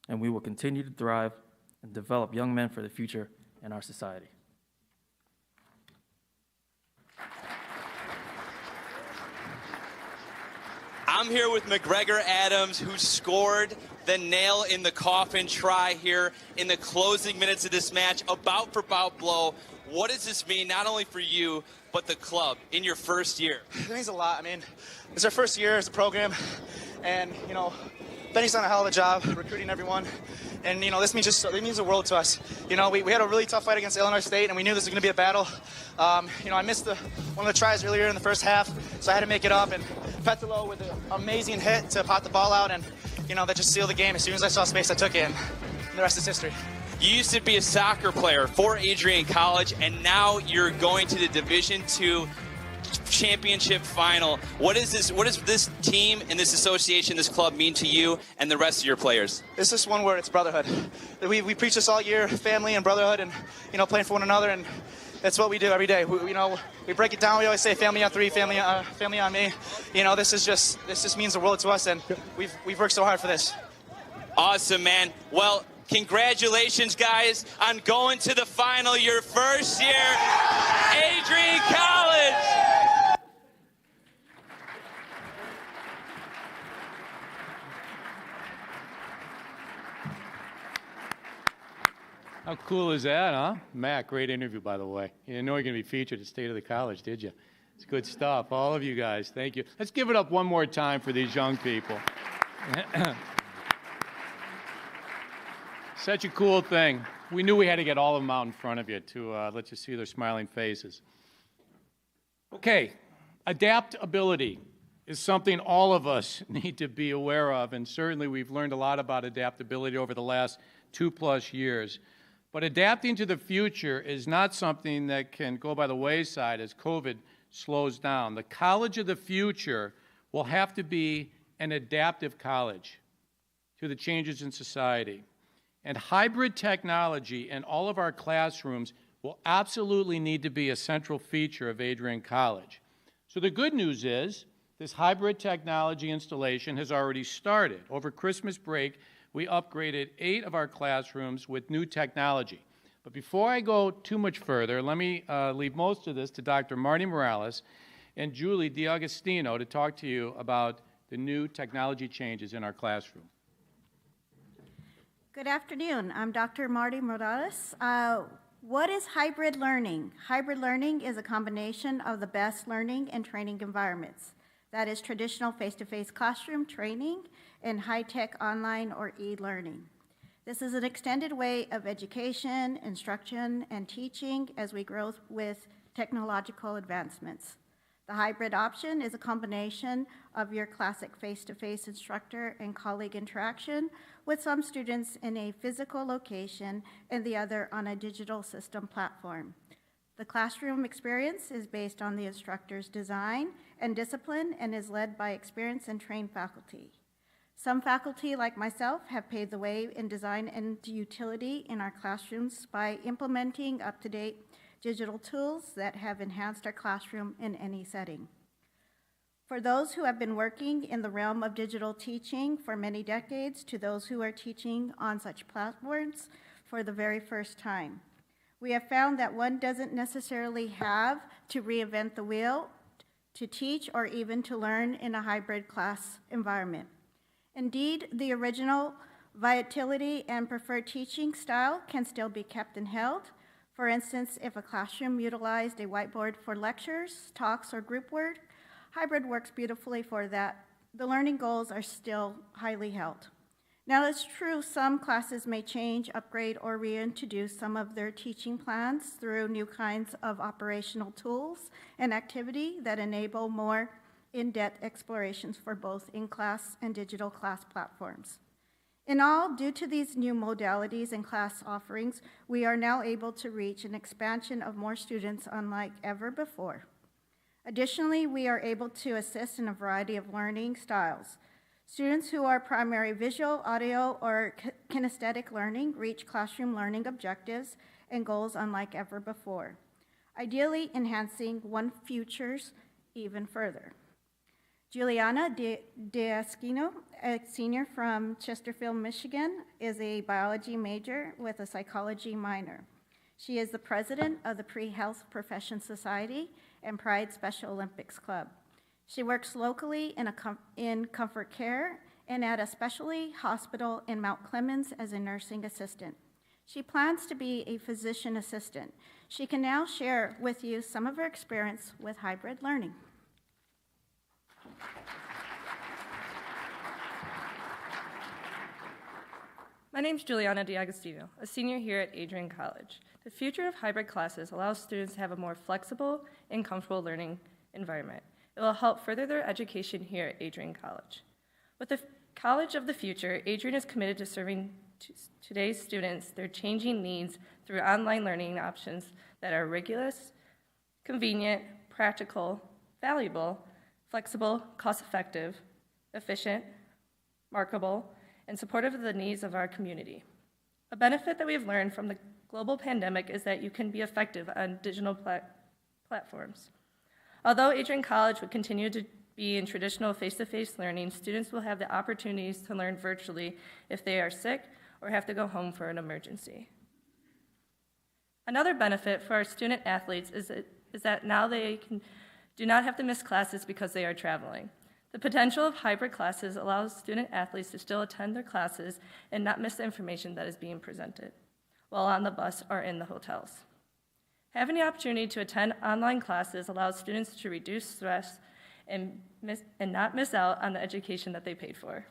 and we will continue to thrive and develop young men for the future in our society. I'm here with McGregor Adams, who scored the nail in the coffin try here in the closing minutes of this match, a bout for bout blow. What does this mean, not only for you, but the club in your first year? It means a lot. I mean, it's our first year as a program, and, you know, Benny's done a hell of a job recruiting everyone. And, you know, this means the world to us. You know, we had a really tough fight against Illinois State, and we knew this was going to be a battle. You know, I missed one of the tries earlier in the first half, so I had to make it up. And Petolo with an amazing hit to pot the ball out, and, you know, that just sealed the game. As soon as I saw space, I took it, and the rest is history. You used to be a soccer player for Adrian College, and now you're going to the Division II championship final. What does this team and this association, this club mean to you and the rest of your players? It's just one word. It's brotherhood. We preach this all year, family and brotherhood, and, you know, playing for one another, and that's what we do every day. We break it down. We always say family on 3, family on me. You know, this just means the world to us, and we've worked so hard for this. Awesome, man. Well, congratulations, guys, on going to the final your first year, Adrian College. How cool is that, huh? Matt, great interview, by the way. You didn't know you were going to be featured at State of the College, did you? It's good stuff. All of you guys, thank you. Let's give it up one more time for these young people. Such a cool thing. We knew we had to get all of them out in front of you to let you see their smiling faces. Okay, adaptability is something all of us need to be aware of, and certainly we've learned a lot about adaptability over the last 2+ years. But adapting to the future is not something that can go by the wayside as COVID slows down. The college of the future will have to be an adaptive college to the changes in society. And hybrid technology in all of our classrooms will absolutely need to be a central feature of Adrian College. So the good news is This hybrid technology installation has already started. Over Christmas break, we upgraded 8 of our classrooms with new technology. But before I go too much further, let me leave most of this to Dr. Marty Morales and Julie D'Agostino to talk to you about the new technology changes in our classroom. Good afternoon. I'm Dr. Marty Morales. What is hybrid learning? Hybrid learning is a combination of the best learning and training environments. That is traditional face-to-face classroom training and high-tech online or e-learning. This is an extended way of education, instruction, and teaching as we grow with technological advancements. The hybrid option is a combination of your classic face-to-face instructor and colleague interaction, with some students in a physical location and the other on a digital system platform. The classroom experience is based on the instructor's design and discipline and is led by experienced and trained faculty. Some faculty, like myself, have paved the way in design and utility in our classrooms by implementing up-to-date digital tools that have enhanced our classroom in any setting. For those who have been working in the realm of digital teaching for many decades to those who are teaching on such platforms for the very first time, we have found that one doesn't necessarily have to reinvent the wheel to teach or even to learn in a hybrid class environment. Indeed, the original vitality and preferred teaching style can still be kept and held. For instance, if a classroom utilized a whiteboard for lectures, talks, or group work, hybrid works beautifully for that. The learning goals are still highly held. Now, it's true some classes may change, upgrade, or reintroduce some of their teaching plans through new kinds of operational tools and activity that enable more in-depth explorations for both in-class and digital class platforms. In all, due to these new modalities and class offerings, we are now able to reach an expansion of more students unlike ever before. Additionally, we are able to assist in a variety of learning styles. Students who are primary visual, audio, or kinesthetic learning reach classroom learning objectives and goals unlike ever before, ideally enhancing one's futures even further. Juliana D'Agostino, a senior from Chesterfield, Michigan, is a biology major with a psychology minor. She is the president of the Pre-Health Profession Society and Pride Special Olympics Club. She works locally in Comfort Care and at a specialty hospital in Mount Clemens as a nursing assistant. She plans to be a physician assistant. She can now share with you some of her experience with hybrid learning. My name is Juliana D'Agostino, a senior here at Adrian College. The future of hybrid classes allows students to have a more flexible and comfortable learning environment. It will help further their education here at Adrian College. With the College of the Future, Adrian is committed to serving today's students their changing needs through online learning options that are rigorous, convenient, practical, valuable, flexible, cost-effective, efficient, marketable, and supportive of the needs of our community. A benefit that we have learned from the global pandemic is that you can be effective on digital platforms. Although Adrian College would continue to be in traditional face-to-face learning, students will have the opportunities to learn virtually if they are sick or have to go home for an emergency. Another benefit for our student athletes is that now they do not have to miss classes because they are traveling. The potential of hybrid classes allows student athletes to still attend their classes and not miss the information that is being presented while on the bus or in the hotels. Having the opportunity to attend online classes allows students to reduce stress and not miss out on the education that they paid for.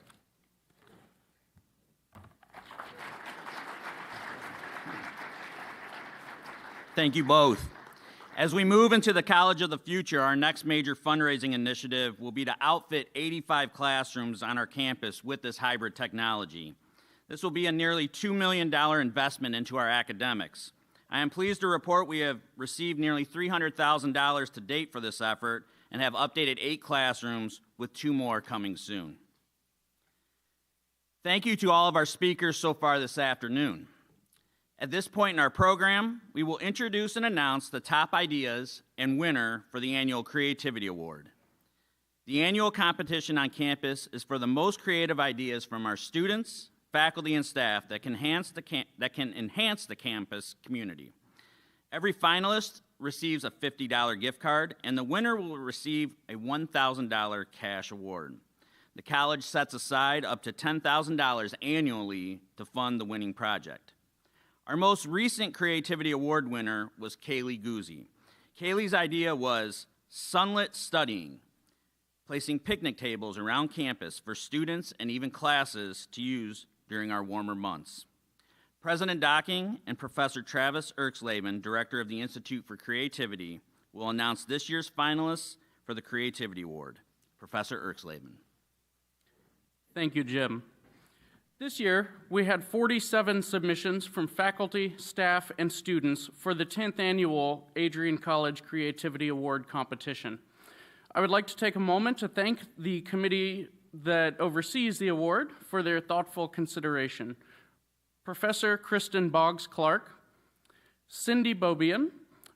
Thank you both. As we move into the College of the Future, our next major fundraising initiative will be to outfit 85 classrooms on our campus with this hybrid technology. This will be a nearly $2 million investment into our academics. I am pleased to report we have received nearly $300,000 to date for this effort and have updated 8 classrooms with 2 more coming soon. Thank you to all of our speakers so far this afternoon. At this point in our program, we will introduce and announce the top ideas and winner for the annual Creativity Award. The annual competition on campus is for the most creative ideas from our students, faculty, and staff that can enhance the campus community. Every finalist receives a $50 gift card, and the winner will receive a $1,000 cash award. The college sets aside up to $10,000 annually to fund the winning project. Our most recent Creativity Award winner was Kaylee Guzzi. Kaylee's idea was sunlit studying, placing picnic tables around campus for students and even classes to use during our warmer months. President Docking and Professor Travis Erxleben, Director of the Institute for Creativity, will announce this year's finalists for the Creativity Award. Professor Erxleben. Thank you, Jim. This year, we had 47 submissions from faculty, staff, and students for the 10th annual Adrian College Creativity Award competition. I would like to take a moment to thank the committee that oversees the award for their thoughtful consideration. Professor Kristen Boggs-Clark, Cindy Bobian,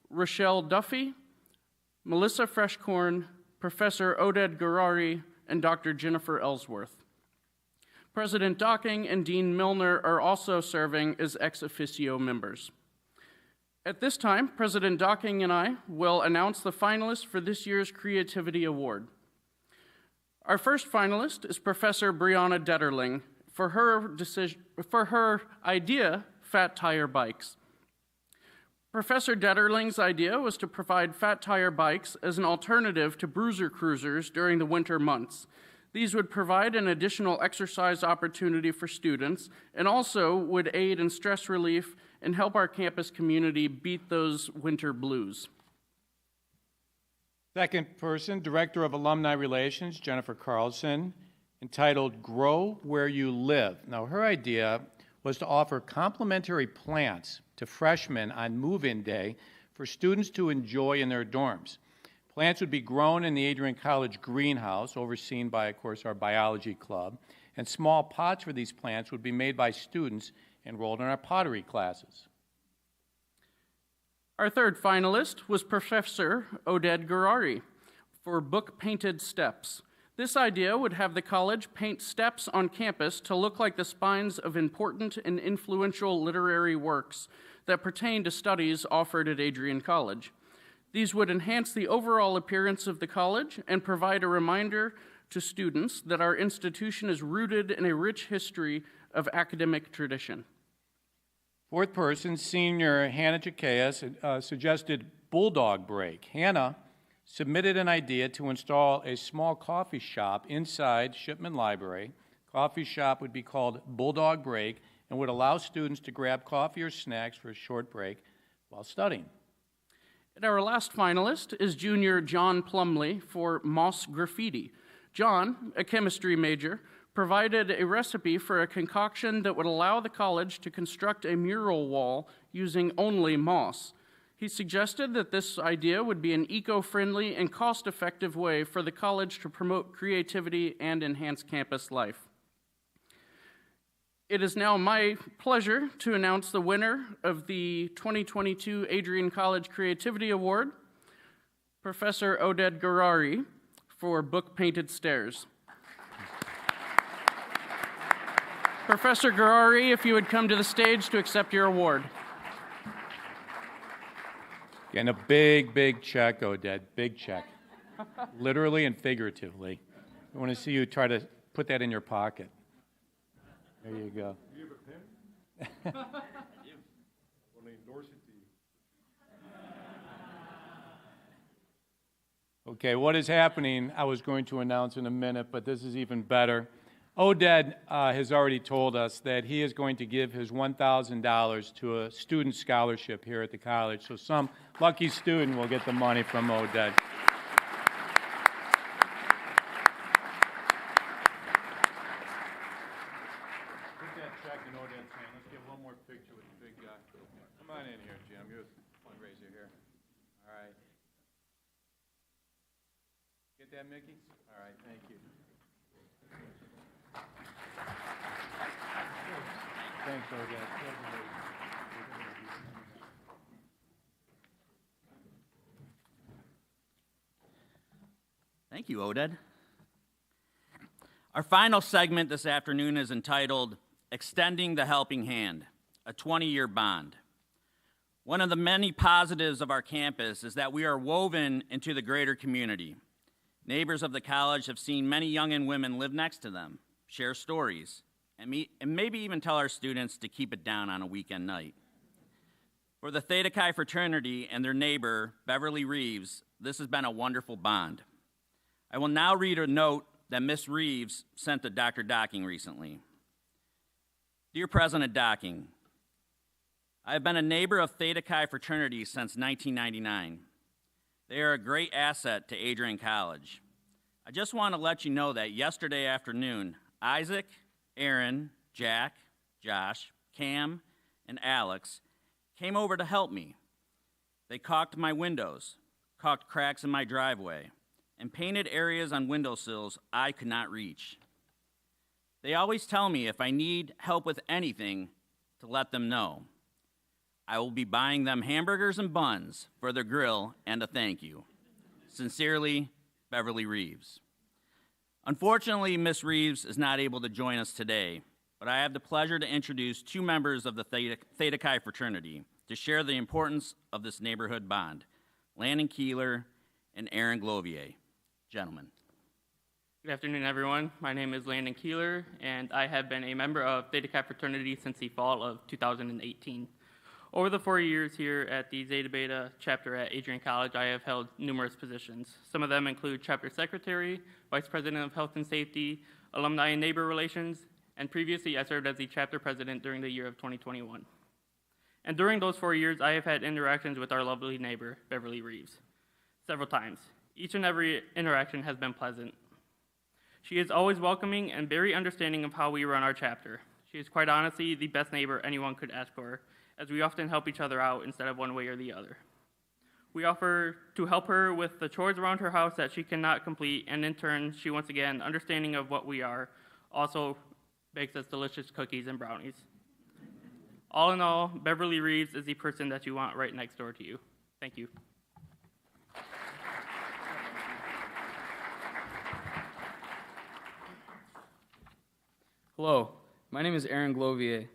Rochelle Duffy, Melissa Freshcorn, Professor Oded Garari, and Dr. Jennifer Ellsworth. President Docking and Dean Milner are also serving as ex officio members. At this time, President Docking and I will announce the finalists for this year's Creativity Award. Our first finalist is Professor Brianna Detterling for her idea, Fat Tire Bikes. Professor Detterling's idea was to provide fat tire bikes as an alternative to bruiser cruisers during the winter months. These would provide an additional exercise opportunity for students and also would aid in stress relief and help our campus community beat those winter blues. Second person, Director of Alumni Relations, Jennifer Carlson, entitled Grow Where You Live. Now, her idea was to offer complimentary plants to freshmen on move-in day for students to enjoy in their dorms. Plants would be grown in the Adrian College greenhouse, overseen by, of course, our biology club, and small pots for these plants would be made by students enrolled in our pottery classes. Our third finalist was Professor Oded Garari for Book Painted Steps. This idea would have the college paint steps on campus to look like the spines of important and influential literary works that pertain to studies offered at Adrian College. These would enhance the overall appearance of the college and provide a reminder to students that our institution is rooted in a rich history of academic tradition. Fourth person, Senior Hannah Jacqueas, suggested Bulldog Break. Hannah submitted an idea to install a small coffee shop inside Shipman Library. Coffee shop would be called Bulldog Break and would allow students to grab coffee or snacks for a short break while studying. And our last finalist is junior John Plumley for Moss Graffiti. John, a chemistry major, provided a recipe for a concoction that would allow the college to construct a mural wall using only moss. He suggested that this idea would be an eco-friendly and cost-effective way for the college to promote creativity and enhance campus life. It is now my pleasure to announce the winner of the 2022 Adrian College Creativity Award, Professor Oded Garari for Book Painted Stairs. Professor Garari, if you would come to the stage to accept your award. And a big, big check, Oded, big check. Literally and figuratively. I want to see you try to put that in your pocket. There you go. Do you have a pen? I want to endorse it to you. Okay, what is happening, I was going to announce in a minute, but this is even better. Oded has already told us that he is going to give his $1,000 to a student scholarship here at the college, so some lucky student will get the money from Oded. Put that check in Oded's hand. Let's get one more picture with the big guy. Come on in here, Jim. You're the fundraiser here. All right. Get that, Mickey? All right, thank you. Thanks, Oded. Thank you, Oded. Our final segment this afternoon is entitled Extending the Helping Hand, a 20-year bond. One of the many positives of our campus is that we are woven into the greater community. Neighbors of the college have seen many young and women live next to them, share stories, and maybe even tell our students to keep it down on a weekend night. For the Theta Chi fraternity and their neighbor, Beverly Reeves, this has been a wonderful bond. I will now read a note that Miss Reeves sent to Dr. Docking recently. Dear President Docking, I have been a neighbor of Theta Chi fraternity since 1999. They are a great asset to Adrian College. I just want to let you know that yesterday afternoon, Isaac, Aaron, Jack, Josh, Cam, and Alex came over to help me. They caulked my windows, caulked cracks in my driveway, and painted areas on windowsills I could not reach. They always tell me if I need help with anything to let them know. I will be buying them hamburgers and buns for their grill and a thank you. Sincerely, Beverly Reeves. Unfortunately, Miss Reeves is not able to join us today, but I have the pleasure to introduce two members of the Theta Chi fraternity to share the importance of this neighborhood bond, Landon Keeler and Aaron Glovier. Gentlemen. Good afternoon, everyone. My name is Landon Keeler, and I have been a member of Theta Chi fraternity since the fall of 2018. Over the 4 years here at the Zeta Beta chapter at Adrian College, I have held numerous positions. Some of them include chapter secretary, vice president of health and safety, alumni and neighbor relations, and previously I served as the chapter president during the year of 2021. And during those 4 years, I have had interactions with our lovely neighbor, Beverly Reeves, several times. Each and every interaction has been pleasant. She is always welcoming and very understanding of how we run our chapter. She is quite honestly the best neighbor anyone could ask for, as we often help each other out instead of one way or the other. We offer to help her with the chores around her house that she cannot complete, and in turn, she once again, understanding of what we are, also bakes us delicious cookies and brownies. All in all, Beverly Reeves is the person that you want right next door to you. Thank you. Hello, my name is Aaron Glovier.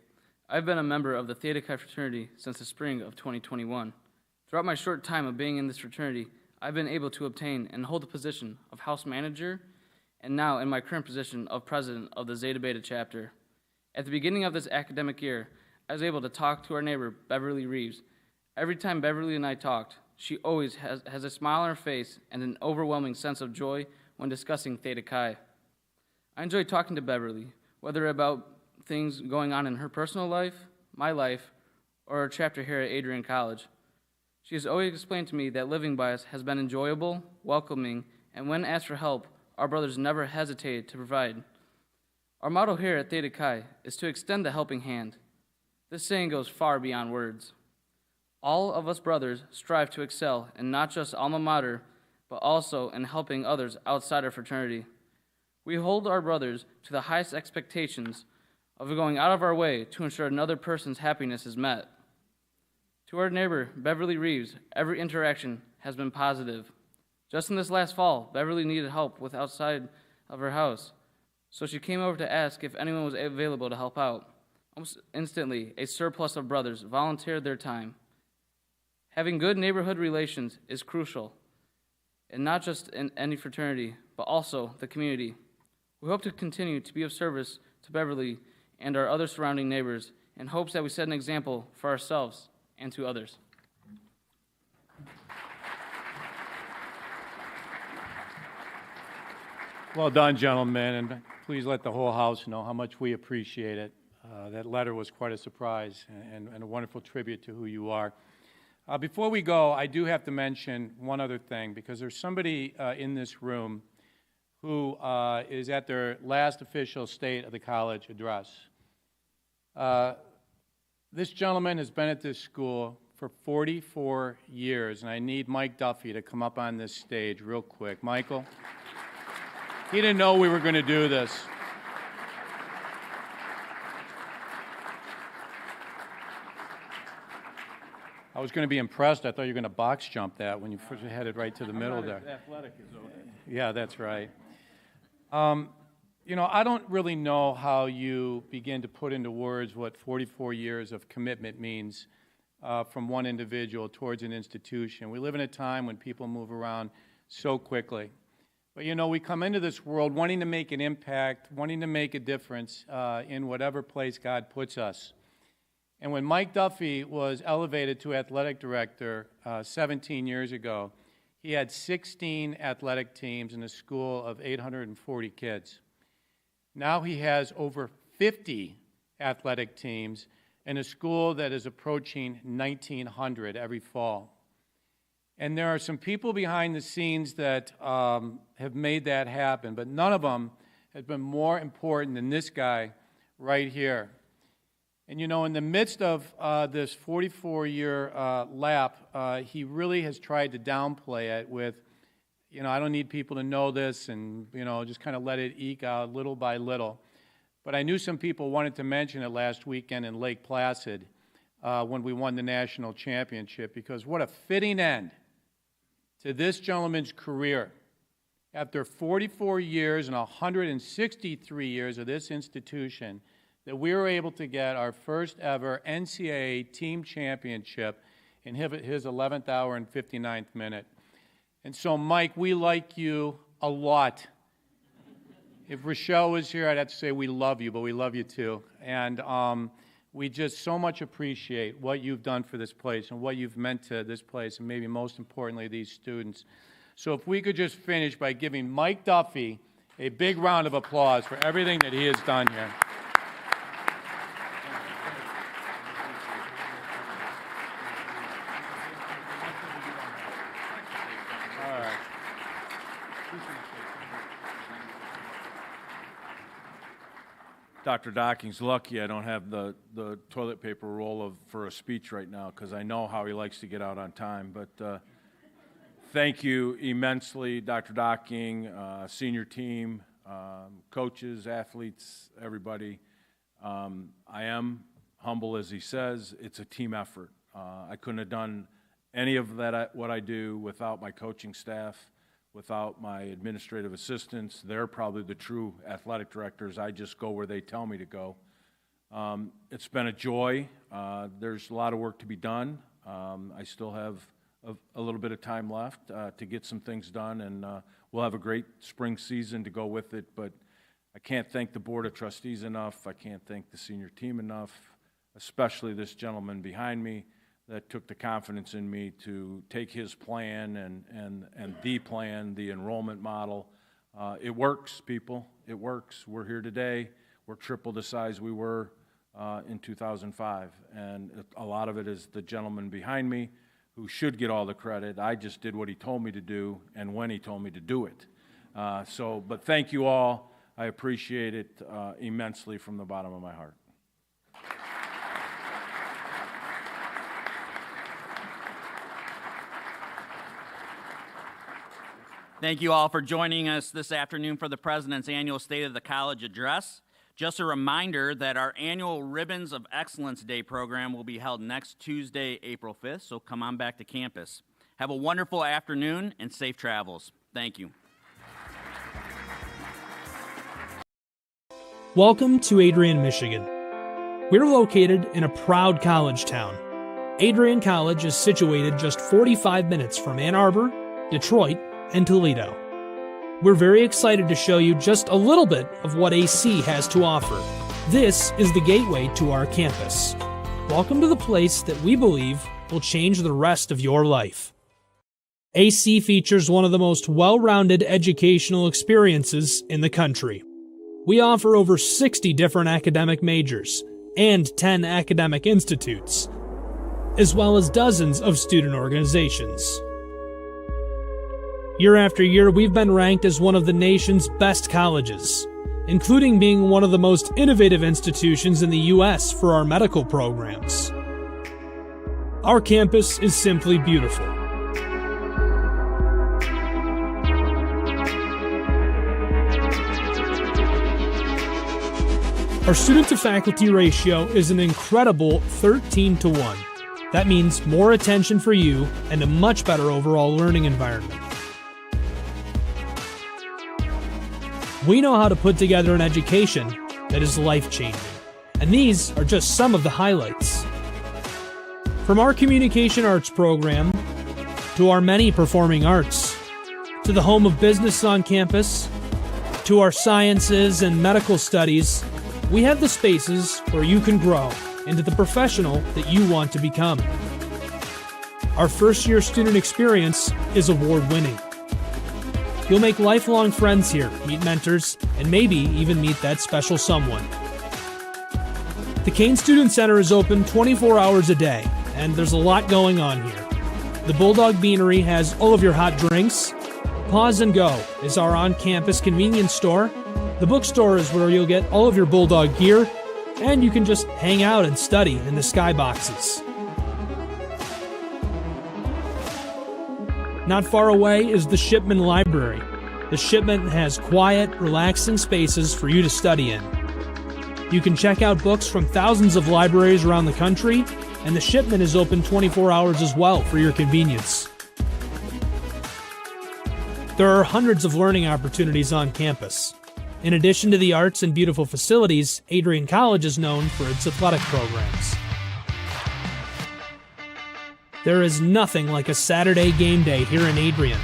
I've been a member of the Theta Chi fraternity since the spring of 2021. Throughout my short time of being in this fraternity, I've been able to obtain and hold the position of house manager, and now in my current position of president of the Zeta Beta chapter. At the beginning of this academic year, I was able to talk to our neighbor, Beverly Reeves. Every time Beverly and I talked, she always has a smile on her face and an overwhelming sense of joy when discussing Theta Chi. I enjoy talking to Beverly, whether about things going on in her personal life, my life, or our chapter here at Adrian College. She has always explained to me that living by us has been enjoyable, welcoming, and when asked for help, our brothers never hesitated to provide. Our motto here at Theta Chi is to extend the helping hand. This saying goes far beyond words. All of us brothers strive to excel in not just alma mater, but also in helping others outside our fraternity. We hold our brothers to the highest expectations of going out of our way to ensure another person's happiness is met. To our neighbor, Beverly Reeves, every interaction has been positive. Just in this last fall, Beverly needed help with outside of her house, so she came over to ask if anyone was available to help out. Almost instantly, a surplus of brothers volunteered their time. Having good neighborhood relations is crucial, and not just in any fraternity, but also the community. We hope to continue to be of service to Beverly and our other surrounding neighbors in hopes that we set an example for ourselves and to others. Well done, gentlemen, and please let the whole house know how much we appreciate it. That letter was quite a surprise and a wonderful tribute to who you are. Before we go, I do have to mention one other thing, because there's somebody in this room who is at their last official State of the College address. This gentleman has been at this school for 44 years, and I need Mike Duffy to come up on this stage real quick. Michael? He didn't know we were going to do this. I was going to be impressed. I thought you were going to box jump that when you headed right to the middle there. Athletic is okay. Yeah, that's right. You know, I don't really know how you begin to put into words what 44 years of commitment means from one individual towards an institution. We live in a time when people move around so quickly. But you know, we come into this world wanting to make an impact, wanting to make a difference in whatever place God puts us. And when Mike Duffy was elevated to athletic director 17 years ago, he had 16 athletic teams in a school of 840 kids. Now he has over 50 athletic teams in a school that is approaching 1,900 every fall. And there are some people behind the scenes that have made that happen, but none of them has been more important than this guy right here. And you know, in the midst of this 44-year lap, he really has tried to downplay it with, you know, I don't need people to know this, and, you know, just kind of let it eke out little by little. But I knew some people wanted to mention it last weekend in Lake Placid when we won the national championship, because what a fitting end to this gentleman's career. After 44 years and 163 years of this institution, that we were able to get our first ever NCAA team championship in his 11th hour and 59th minute. And so, Mike, we like you a lot. If Rochelle was here, I'd have to say we love you, but we love you too. And we just so much appreciate what you've done for this place and what you've meant to this place, and maybe most importantly, these students. So if we could just finish by giving Mike Duffy a big round of applause for everything that he has done here. Dr. Docking's lucky I don't have the toilet paper roll for a speech right now, because I know how he likes to get out on time. But thank you immensely, Dr. Docking, senior team, coaches, athletes, everybody. I am humble, as he says. It's a team effort. I couldn't have done any of that, what I do, without my coaching staff, without my administrative assistants. They're probably the true athletic directors. I just go where they tell me to go. It's been a joy. There's a lot of work to be done. I still have a little bit of time left to get some things done, and we'll have a great spring season to go with it. But I can't thank the Board of Trustees enough. I can't thank the senior team enough, especially this gentleman behind me that took the confidence in me to take his plan and the plan, the enrollment model. It works, people. It works. We're here today. We're triple the size we were in 2005. And a lot of it is the gentleman behind me who should get all the credit. I just did what he told me to do and when he told me to do it. But thank you all. I appreciate it immensely from the bottom of my heart. Thank you all for joining us this afternoon for the President's Annual State of the College Address. Just a reminder that our annual Ribbons of Excellence Day program will be held next Tuesday, April 5th, so come on back to campus. Have a wonderful afternoon and safe travels. Thank you. Welcome to Adrian, Michigan. We're located in a proud college town. Adrian College is situated just 45 minutes from Ann Arbor, Detroit, and Toledo. We're very excited to show you just a little bit of what AC has to offer. This is the gateway to our campus. Welcome to the place that we believe will change the rest of your life. AC features one of the most well-rounded educational experiences in the country. We offer over 60 different academic majors and 10 academic institutes, as well as dozens of student organizations. Year after year, we've been ranked as one of the nation's best colleges, including being one of the most innovative institutions in the U.S. for our medical programs. Our campus is simply beautiful. Our student-to-faculty ratio is an incredible 13-to-1. That means more attention for you and a much better overall learning environment. We know how to put together an education that is life-changing. And these are just some of the highlights. From our communication arts program, to our many performing arts, to the home of business on campus, to our sciences and medical studies, we have the spaces where you can grow into the professional that you want to become. Our first-year student experience is award-winning. You'll make lifelong friends here, meet mentors, and maybe even meet that special someone. The Kane Student Center is open 24 hours a day, and there's a lot going on here. The Bulldog Beanery has all of your hot drinks. Pause and Go is our on-campus convenience store. The bookstore is where you'll get all of your Bulldog gear, and you can just hang out and study in the skyboxes. Not far away is the Shipman Library. The Shipman has quiet, relaxing spaces for you to study in. You can check out books from thousands of libraries around the country, and the Shipman is open 24 hours as well for your convenience. There are hundreds of learning opportunities on campus. In addition to the arts and beautiful facilities, Adrian College is known for its athletic programs. There is nothing like a Saturday game day here in Adrian.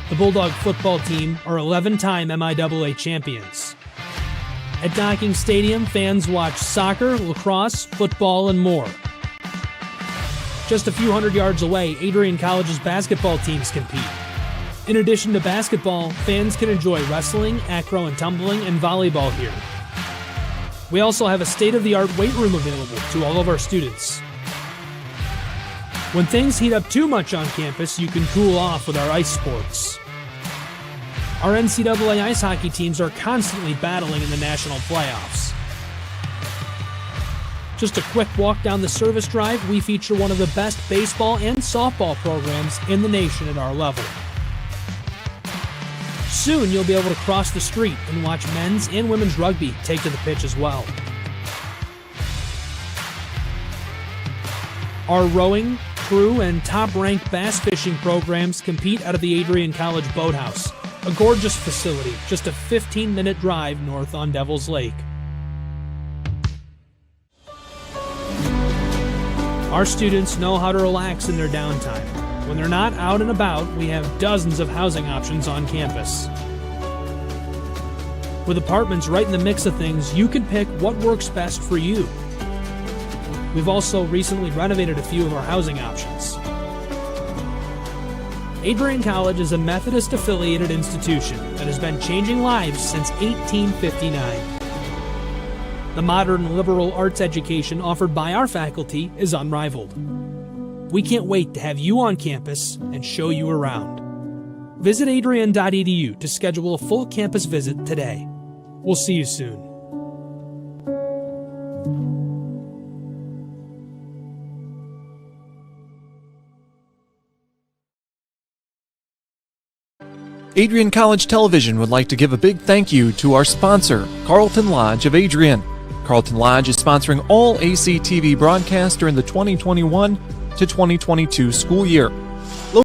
The Bulldog football team are 11-time MIAA champions. At Docking Stadium, fans watch soccer, lacrosse, football, and more. Just a few hundred yards away, Adrian College's basketball teams compete. In addition to basketball, fans can enjoy wrestling, acro and tumbling, and volleyball here. We also have a state-of-the-art weight room available to all of our students. When things heat up too much on campus, you can cool off with our ice sports. Our NCAA ice hockey teams are constantly battling in the national playoffs. Just a quick walk down the service drive, we feature one of the best baseball and softball programs in the nation at our level. Soon you'll be able to cross the street and watch men's and women's rugby take to the pitch as well. Our rowing, crew, and top-ranked bass fishing programs compete out of the Adrian College Boathouse, a gorgeous facility just a 15-minute drive north on Devil's Lake. Our students know how to relax in their downtime. When they're not out and about, we have dozens of housing options on campus. With apartments right in the mix of things, you can pick what works best for you. We've also recently renovated a few of our housing options. Adrian College is a Methodist-affiliated institution that has been changing lives since 1859. The modern liberal arts education offered by our faculty is unrivaled. We can't wait to have you on campus and show you around. Visit adrian.edu to schedule a full campus visit today. We'll see you soon. Adrian College Television would like to give a big thank you to our sponsor, Carlton Lodge of Adrian. Carlton Lodge is sponsoring all ACTV broadcasts during the 2021 to 2022 school year.